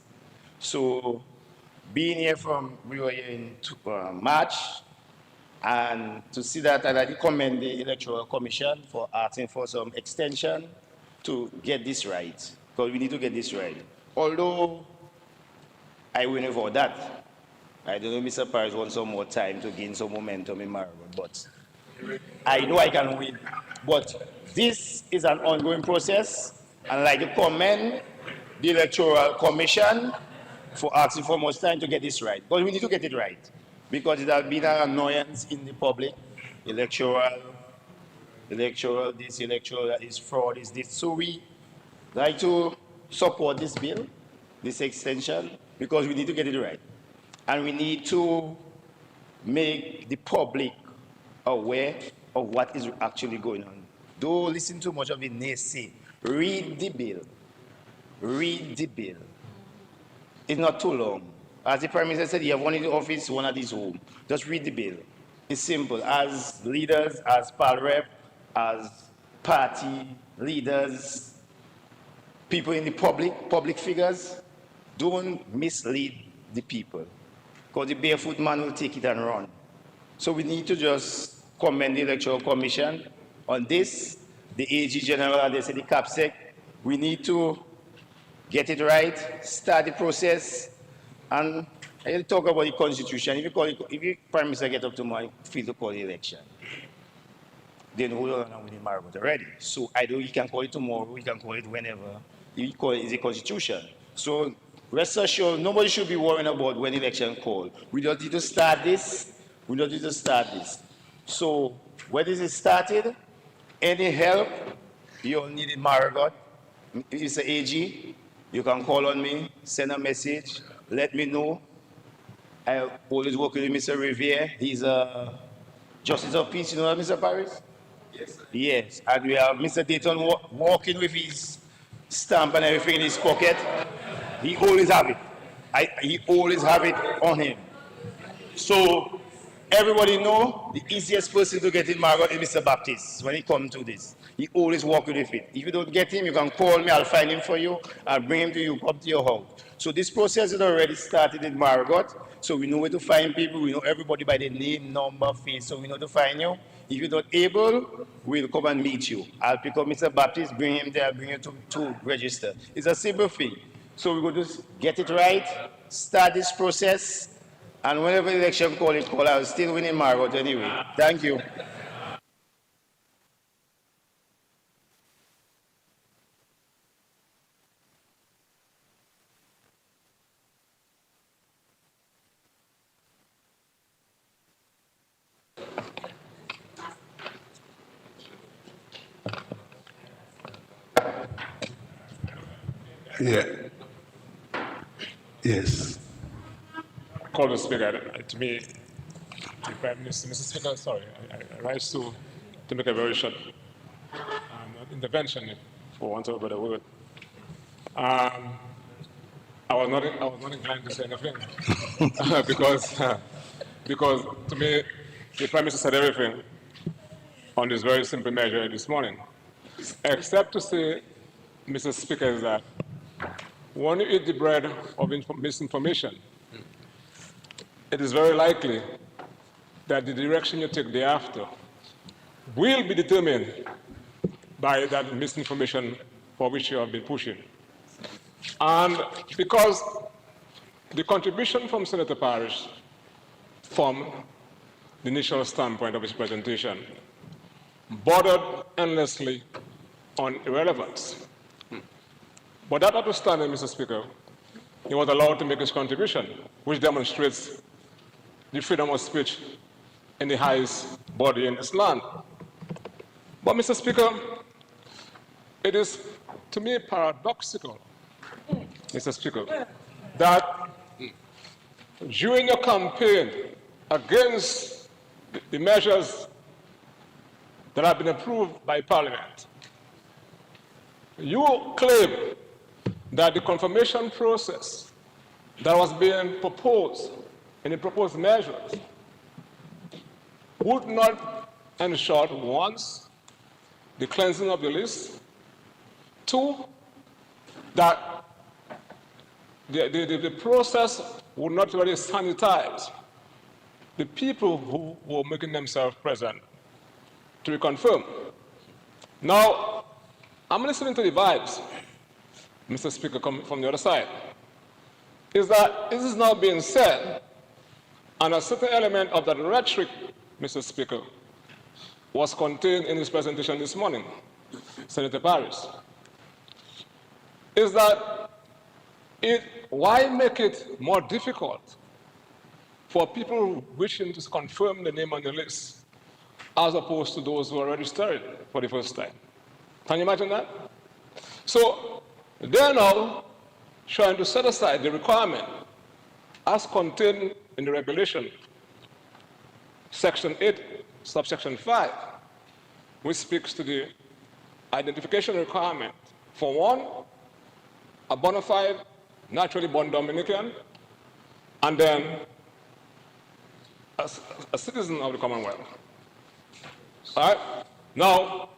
So being here we were here in March, and to see that, I'd like to commend the Electoral Commission for asking for some extension to get this right, because we need to get this right. Although I win for that, I don't know, Mr. Paris wants some more time to gain some momentum in Maribor, but I know I can win. But this is an ongoing process, and I'd like to commend the Electoral Commission for asking for more time to get this right. Because we need to get it right, because it has been an annoyance in the public, electoral this, electoral that is fraud, is this. So we like to support this bill, this extension, because we need to get it right. And we need to make the public aware of what is actually going on. Don't listen too much of the naysay. Read the bill. Read the bill. It's not too long. As the Prime Minister said, you have one in the office, one at his home. Just read the bill. It's simple. As leaders, as PAL rep, as party leaders, people in the public figures, don't mislead the people. Because the barefoot man will take it and run. So we need to just commend the Electoral Commission on this, the AG General, and they say the CAPSEC. We need to get it right, start the process, and I'll talk about the Constitution. If you Prime Minister get up tomorrow, feel to call the election. Then hold on and win the Maribor already. So I know you can call it tomorrow, you can call it whenever. You call it the Constitution. So rest assured, nobody should be worrying about when the election called. We don't need to start this. We don't need to start this. So when this is started, any help you all need in Maribor, Mr. AG, you can call on me, send a message, let me know. I always work with Mr. Riviere. He's a Justice of Peace, you know that, Mr. Paris? Yes, sir. Yes, and we have Mr. Dayton walking with his stamp and everything in his pocket. He always have it. He always have it on him. So everybody know the easiest person to get in Maribor is Mr. Baptiste when he comes to this. He always walk with it. If you don't get him, you can call me, I'll find him for you, I'll bring him to you, come to your house. So this process is already started in Maribor. So we know where to find people, we know everybody by the name, number, face, so we know to find you. If you're not able, we'll come and meet you. I'll pick up Mr. Baptiste, bring him there, bring him to register. It's a simple thing. So we're going to get it right, start this process, and whenever election call, I'll still win in Maribor anyway. Thank you. Yeah. Yes. Call the Speaker. To me, the Prime Minister, Mr. Speaker, sorry, I rise to make a very short intervention, for want of a better word. I was not inclined to say anything because to me, the Prime Minister said everything on this very simple measure this morning, except to say, Mr. Speaker, is that when you eat the bread of misinformation, it is very likely that the direction you take thereafter will be determined by that misinformation for which you have been pushing. And because the contribution from Senator Parrish from the initial standpoint of his presentation bordered endlessly on irrelevance. But that notwithstanding, Mr. Speaker, he was allowed to make his contribution, which demonstrates the freedom of speech in the highest body in this land. But, Mr. Speaker, it is, to me, paradoxical, Mr. Speaker, that during your campaign against the measures that have been approved by Parliament, you claim that the confirmation process that was being proposed in the proposed measures would not ensure, once, the cleansing of the list, two, that the process would not really sanitize the people who were making themselves present to reconfirm. Now, I'm listening to the vibes, Mr. Speaker, coming from the other side. Is that this is now being said, and a certain element of that rhetoric, Mr. Speaker, was contained in his presentation this morning, Senator Parrish, is that why make it more difficult for people wishing to confirm the name on the list as opposed to those who are registered for the first time? Can you imagine that? So they're now trying to set aside the requirement as contained in the regulation, Section 8, subsection 5, which speaks to the identification requirement for one, a bona fide, naturally born Dominican, and then a citizen of the Commonwealth. All right? Now,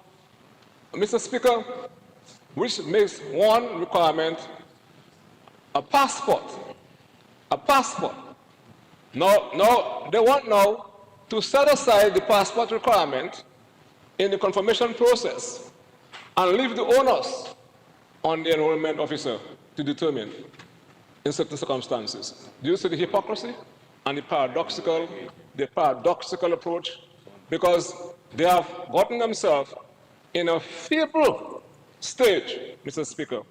Mr. Speaker, which makes one requirement a passport. A passport. No, they want now to set aside the passport requirement in the confirmation process and leave the onus on the enrollment officer to determine in certain circumstances. Do you see the hypocrisy and the paradoxical approach? Because they have gotten themselves in a feeble stage, Mr. Speaker,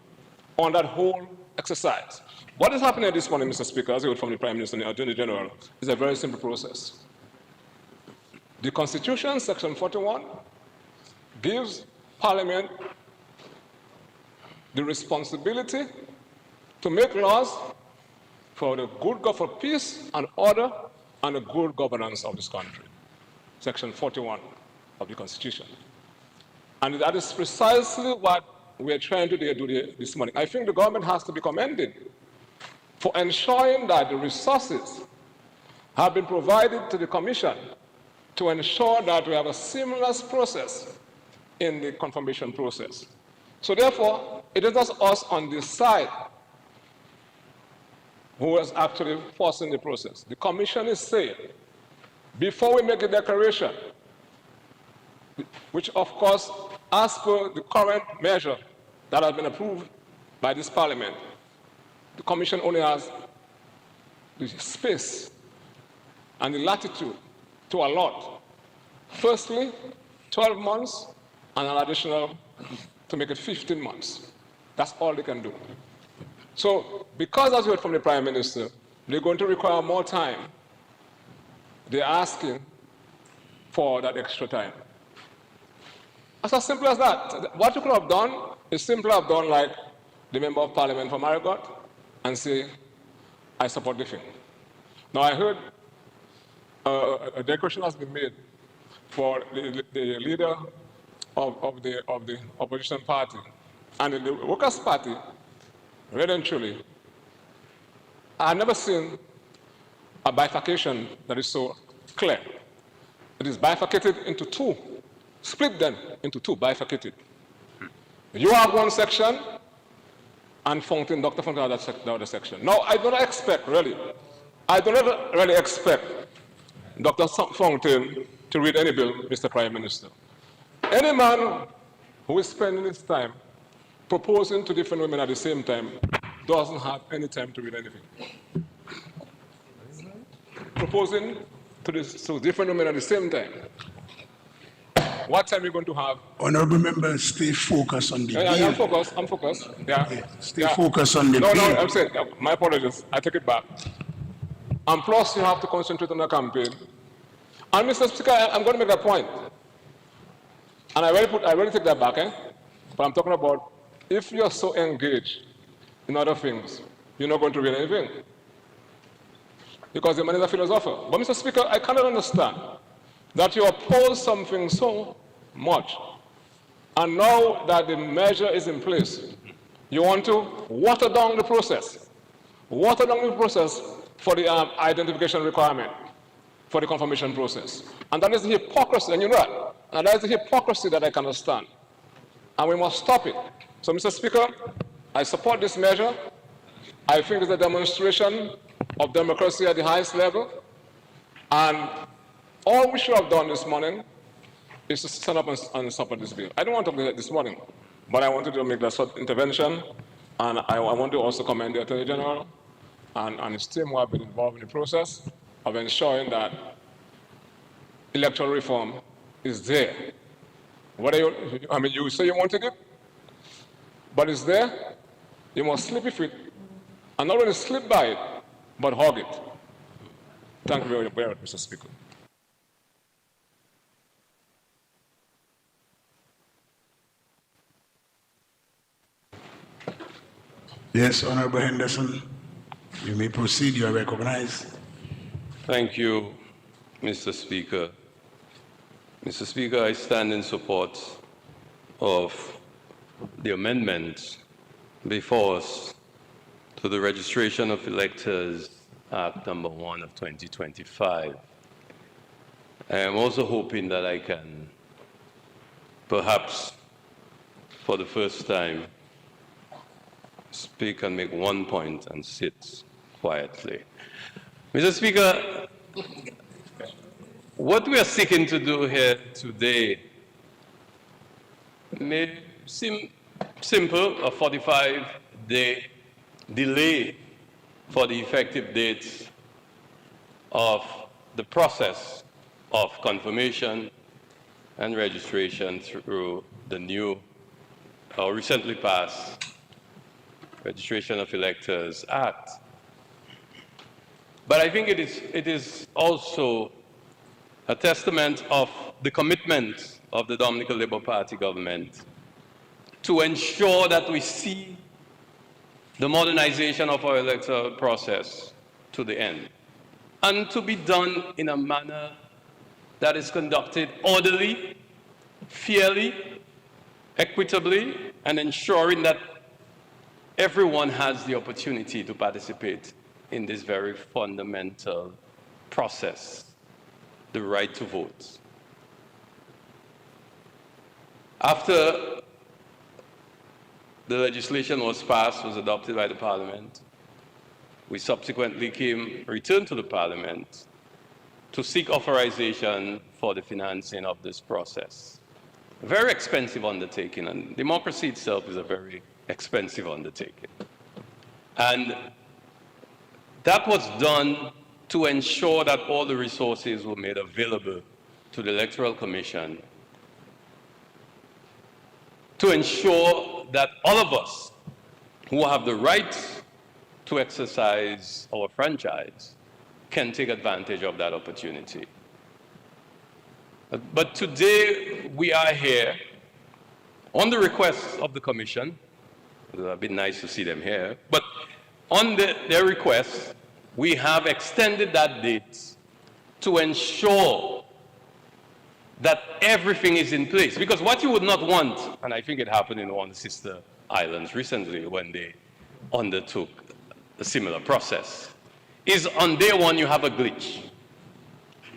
on that whole exercise. What is happening this morning, Mr. Speaker, as you heard from the Prime Minister and the Attorney General, is a very simple process. The Constitution, Section 41, gives Parliament the responsibility to make laws for the for peace and order and the good governance of this country. Section 41 of the Constitution. And that is precisely what we are trying to do this morning. I think the government has to be commended for ensuring that the resources have been provided to the Commission to ensure that we have a seamless process in the confirmation process. So therefore, it is not us on this side who is actually forcing the process. The Commission is saying, before we make a declaration, which of course, as per the current measure that has been approved by this Parliament, the Commission only has the space and the latitude to allot, firstly, 12 months and an additional to make it 15 months. That's all they can do. So, because as you heard from the Prime Minister, they're going to require more time, they're asking for that extra time. It's as simple as that. What you could have done is simply have done like the Member of Parliament for Marigot and say, I support the thing. Now I heard a declaration has been made for the leader of the opposition party. And the Workers' Party, really and truly, I've never seen a bifurcation that is so clear. It is bifurcated into two, split them into two, bifurcated. You have one section and Fountain, Dr. Fountain, the other section. Now, I do not expect, really, I do not really expect Dr. Fountain to read any bill, Mr. Prime Minister. Any man who is spending his time proposing to different women at the same time doesn't have any time to read anything. Proposing to different women at the same time. What time are you going to have? Honorable members, stay focused on the Yeah, bill. I'm focused. Yeah. Stay focused on the No, bill. I'm saying, my apologies, I take it back. And plus, you have to concentrate on the campaign. And Mr. Speaker, I'm going to make that point. And I really take that back, But I'm talking about if you're so engaged in other things, you're not going to read anything. Because the man is a philosopher. But Mr. Speaker, I cannot understand that you oppose something so much. And now that the measure is in place, you want to water down the process. Water down the process for the identification requirement, for the confirmation process. And that is the hypocrisy, and you know that. And that is the hypocrisy that I cannot stand. And we must stop it. So, Mr. Speaker, I support this measure. I think it's a demonstration of democracy at the highest level. And all we should have done this morning is to stand up and support this bill. I don't want to do that this morning, but I wanted to make that sort of intervention. And I want to also commend the Attorney General and his team who have been involved in the process of ensuring that electoral reform is there. You say you wanted it, but it's there. You must slip with it, and not only slip by it, but hug it. Thank you very much, Mr. Speaker. Yes, Honorable Henderson, you may proceed. You are recognized. Thank you, Mr. Speaker. Mr. Speaker, I stand in support of the amendment before us to the Registration of Electors Act number 1 of 2025. I am also hoping that I can, perhaps for the first time, speak and make one point and sit quietly. Mr. Speaker, what we are seeking to do here today may seem simple, a 45-day delay for the effective date of the process of confirmation and registration through the new or recently passed Registration of Electors Act. But I think it is also a testament of the commitment of the Dominican Labour Party government to ensure that we see the modernization of our electoral process to the end, and to be done in a manner that is conducted orderly, fairly, equitably, and ensuring that everyone has the opportunity to participate in this very fundamental process, the right to vote. After the legislation was passed, was adopted by the Parliament, we subsequently returned to the Parliament to seek authorization for the financing of this process. A very expensive undertaking, and democracy itself is a very expensive undertaking. And that was done to ensure that all the resources were made available to the Electoral Commission, to ensure that all of us who have the right to exercise our franchise can take advantage of that opportunity. But today we are here on the request of the Commission. It would have been nice to see them here, but on their request, we have extended that date to ensure that everything is in place. Because what you would not want, and I think it happened in one of the sister islands recently when they undertook a similar process, is on day one you have a glitch.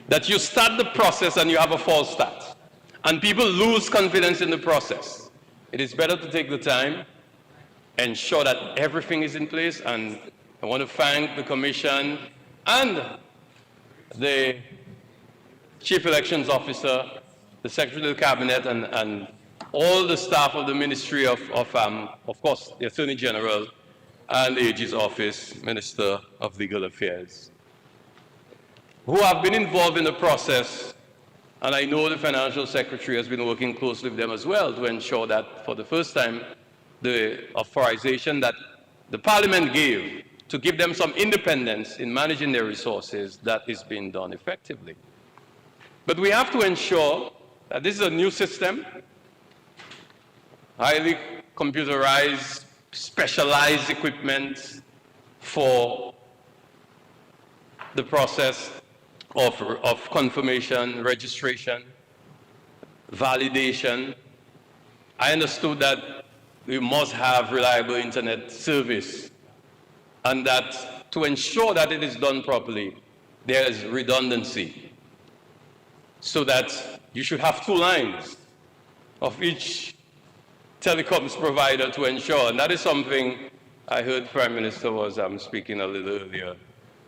That you start the process and you have a false start. And people lose confidence in the process. It is better to take the time ensure that everything is in place. And I want to thank the Commission and the Chief Elections Officer, the Secretary of the Cabinet, and all the staff of the Ministry of course, the Attorney General and the AG's Office, Minister of Legal Affairs, who have been involved in the process. And I know the Financial Secretary has been working closely with them as well to ensure that for the first time, the authorization that the Parliament gave to give them some independence in managing their resources, that is being done effectively. But we have to ensure that this is a new system, highly computerized, specialized equipment for the process of confirmation, registration, validation. I understood that we must have reliable internet service, and that to ensure that it is done properly, there is redundancy, so that you should have 2 lines of each telecoms provider to ensure. And that is something I heard Prime Minister was speaking a little earlier.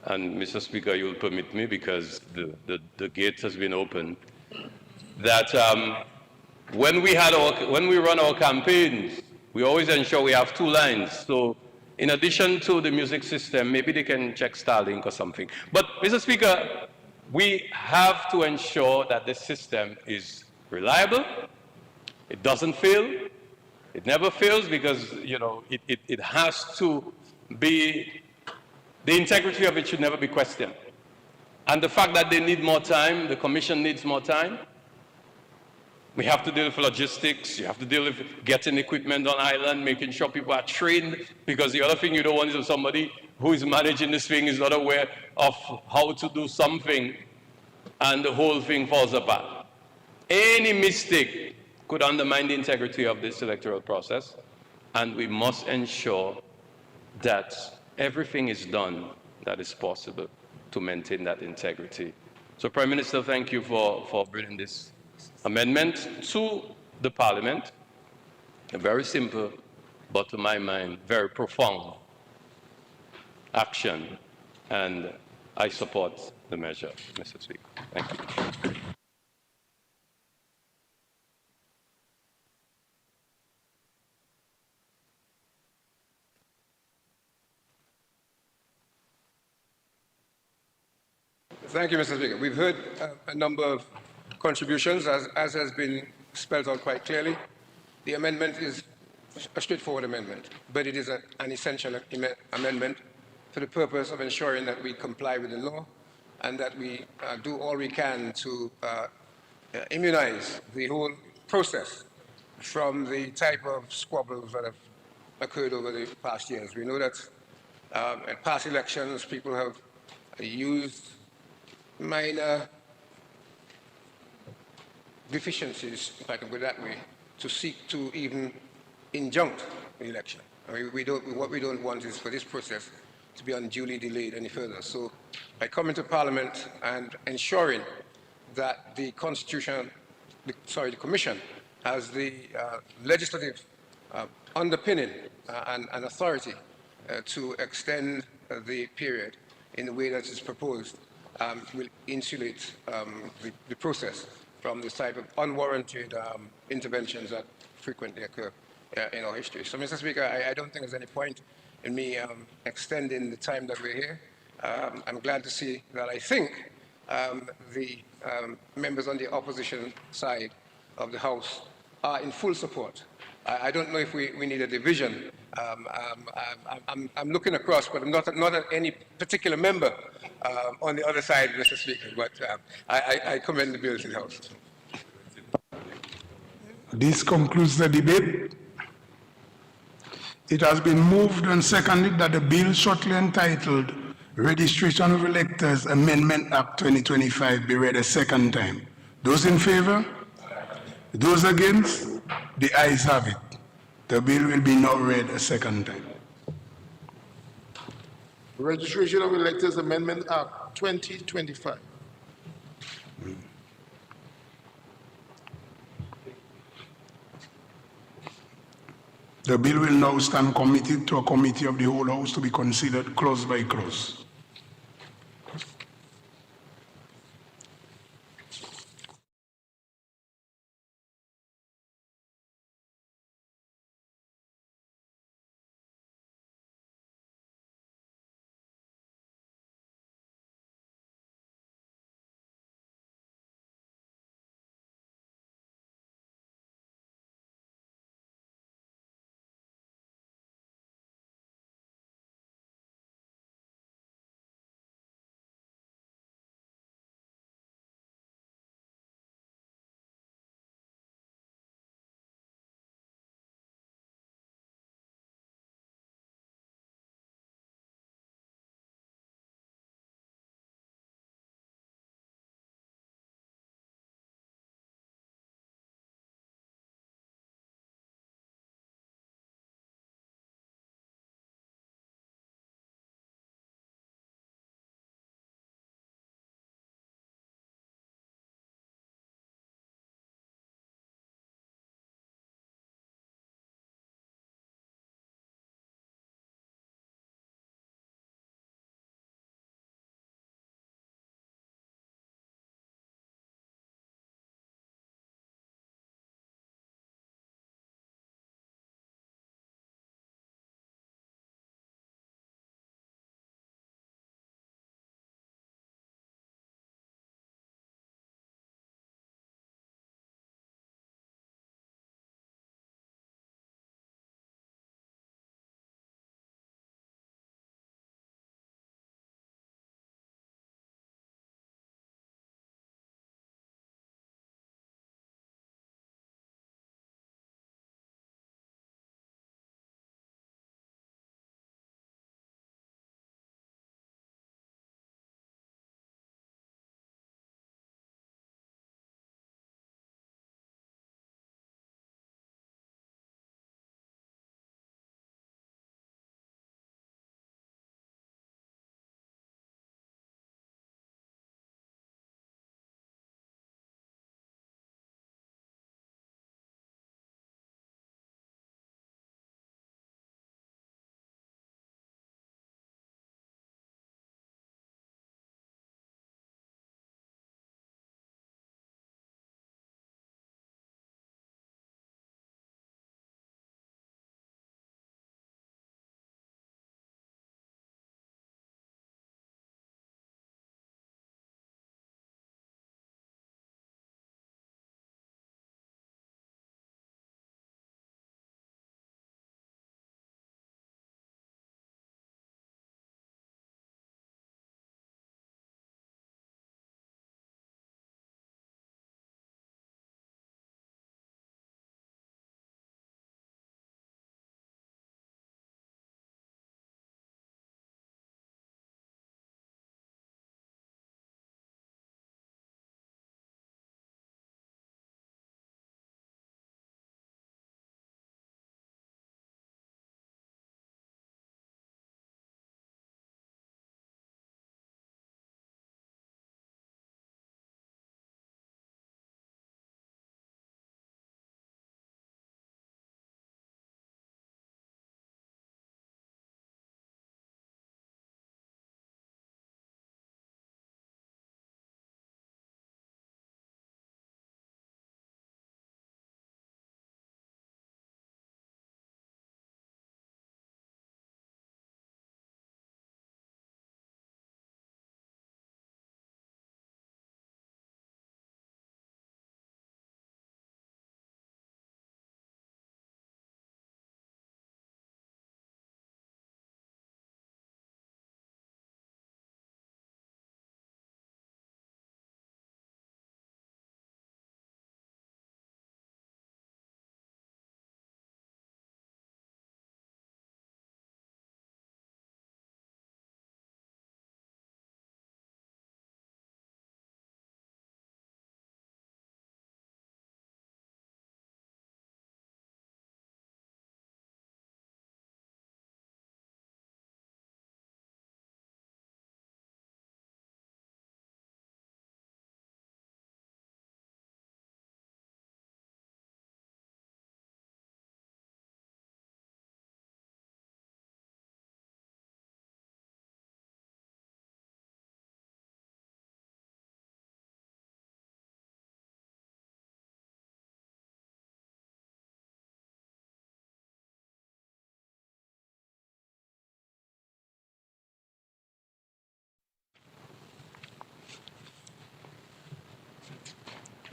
And Mr. Speaker, you will permit me, because the gate has been opened, that when we run our campaigns, we always ensure we have 2 lines. So in addition to the music system, maybe they can check Starlink or something. But Mr. Speaker, we have to ensure that the system is reliable. It doesn't fail. It never fails, because it has to be, the integrity of it should never be questioned. And the fact that they need more time, the Commission needs more time. We have to deal with logistics. You have to deal with getting equipment on island, making sure people are trained, because the other thing you don't want is somebody who is managing this thing is not aware of how to do something, and the whole thing falls apart. Any mistake could undermine the integrity of this electoral process, and we must ensure that everything is done that is possible to maintain that integrity. So, Prime Minister, thank you for bringing this amendment to the Parliament. A very simple, but to my mind, very profound action, and I support the measure, Mr. Speaker. Thank you. Thank you, Mr. Speaker. We've heard a number of contributions, as has been spelled out quite clearly. The amendment is a straightforward amendment, but it is an essential amendment for the purpose of ensuring that we comply with the law and that we do all we can to immunize the whole process from the type of squabbles that have occurred over the past years. We know that at past elections, people have used minor deficiencies, if I can put it that way, to seek to even injunct the election. I mean, what we don't want is for this process to be unduly delayed any further. So by coming to Parliament and ensuring that the the Commission has the legislative underpinning and authority to extend the period in the way that is proposed, will insulate the process from the type of unwarranted interventions that frequently occur in our history. So, Mr. Speaker, I don't think there's any point in me extending the time that we're here. I'm glad to see that I think the members on the opposition side of the House are in full support. I don't know if we need a division. I'm looking across, but I'm not at any particular member on the other side, Mr. Speaker, but I commend the bill to the House. This concludes the debate. It has been moved and seconded that the bill shortly entitled Registration of Electors Amendment Act 2025 be read a second time. Those in favor? Those against? The ayes have it. The bill will be now read a second time. Registration of Electors Amendment Act 2025. The bill will now stand committed to a committee of the whole House to be considered clause by clause.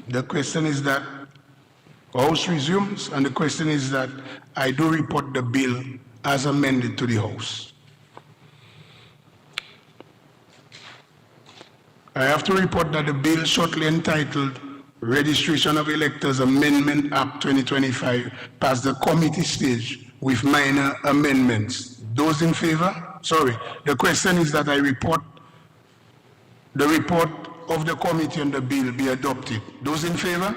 The question is that House resumes, and the question is that I do report the bill as amended to the House. I have to report that the bill shortly entitled Registration of Electors Amendment Act 2025 passed the committee stage with minor amendments. Those in favor? Sorry, the question is that I report the report of the committee on the bill be adopted. Those in favor?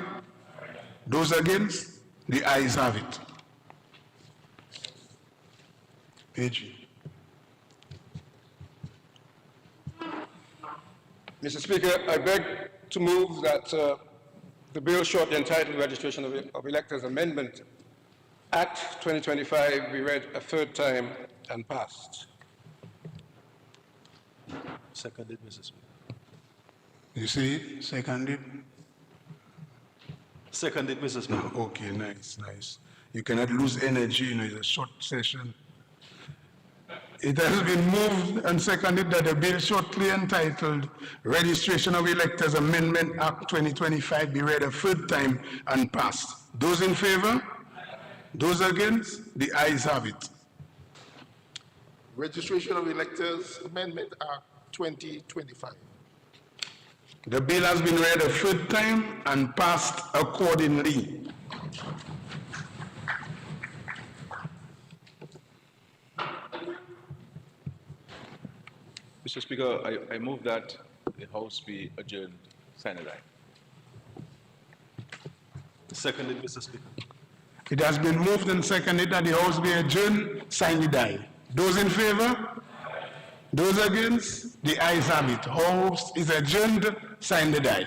Those against? The ayes have it. AG. Mr. Speaker, I beg to move that the bill shortly entitled Registration of Electors Amendment Act 2025 be read a third time and passed. Seconded, Mr. Speaker. You see it? Seconded? Seconded, Mr. Speaker. Okay, nice, nice. You cannot lose energy, you know, it's a short session. It has been moved and seconded that the bill shortly entitled Registration of Electors Amendment Act 2025 be read a third time and passed. Those in favor? Those against? The ayes have it. Registration of Electors Amendment Act 2025. The bill has been read a third time and passed accordingly. Mr. Speaker, I move that the House be adjourned sine die. Seconded, Mr. Speaker. It has been moved and seconded that the House be adjourned sine die. Those in favor? Those against? The ayes have it. House is adjourned sine die.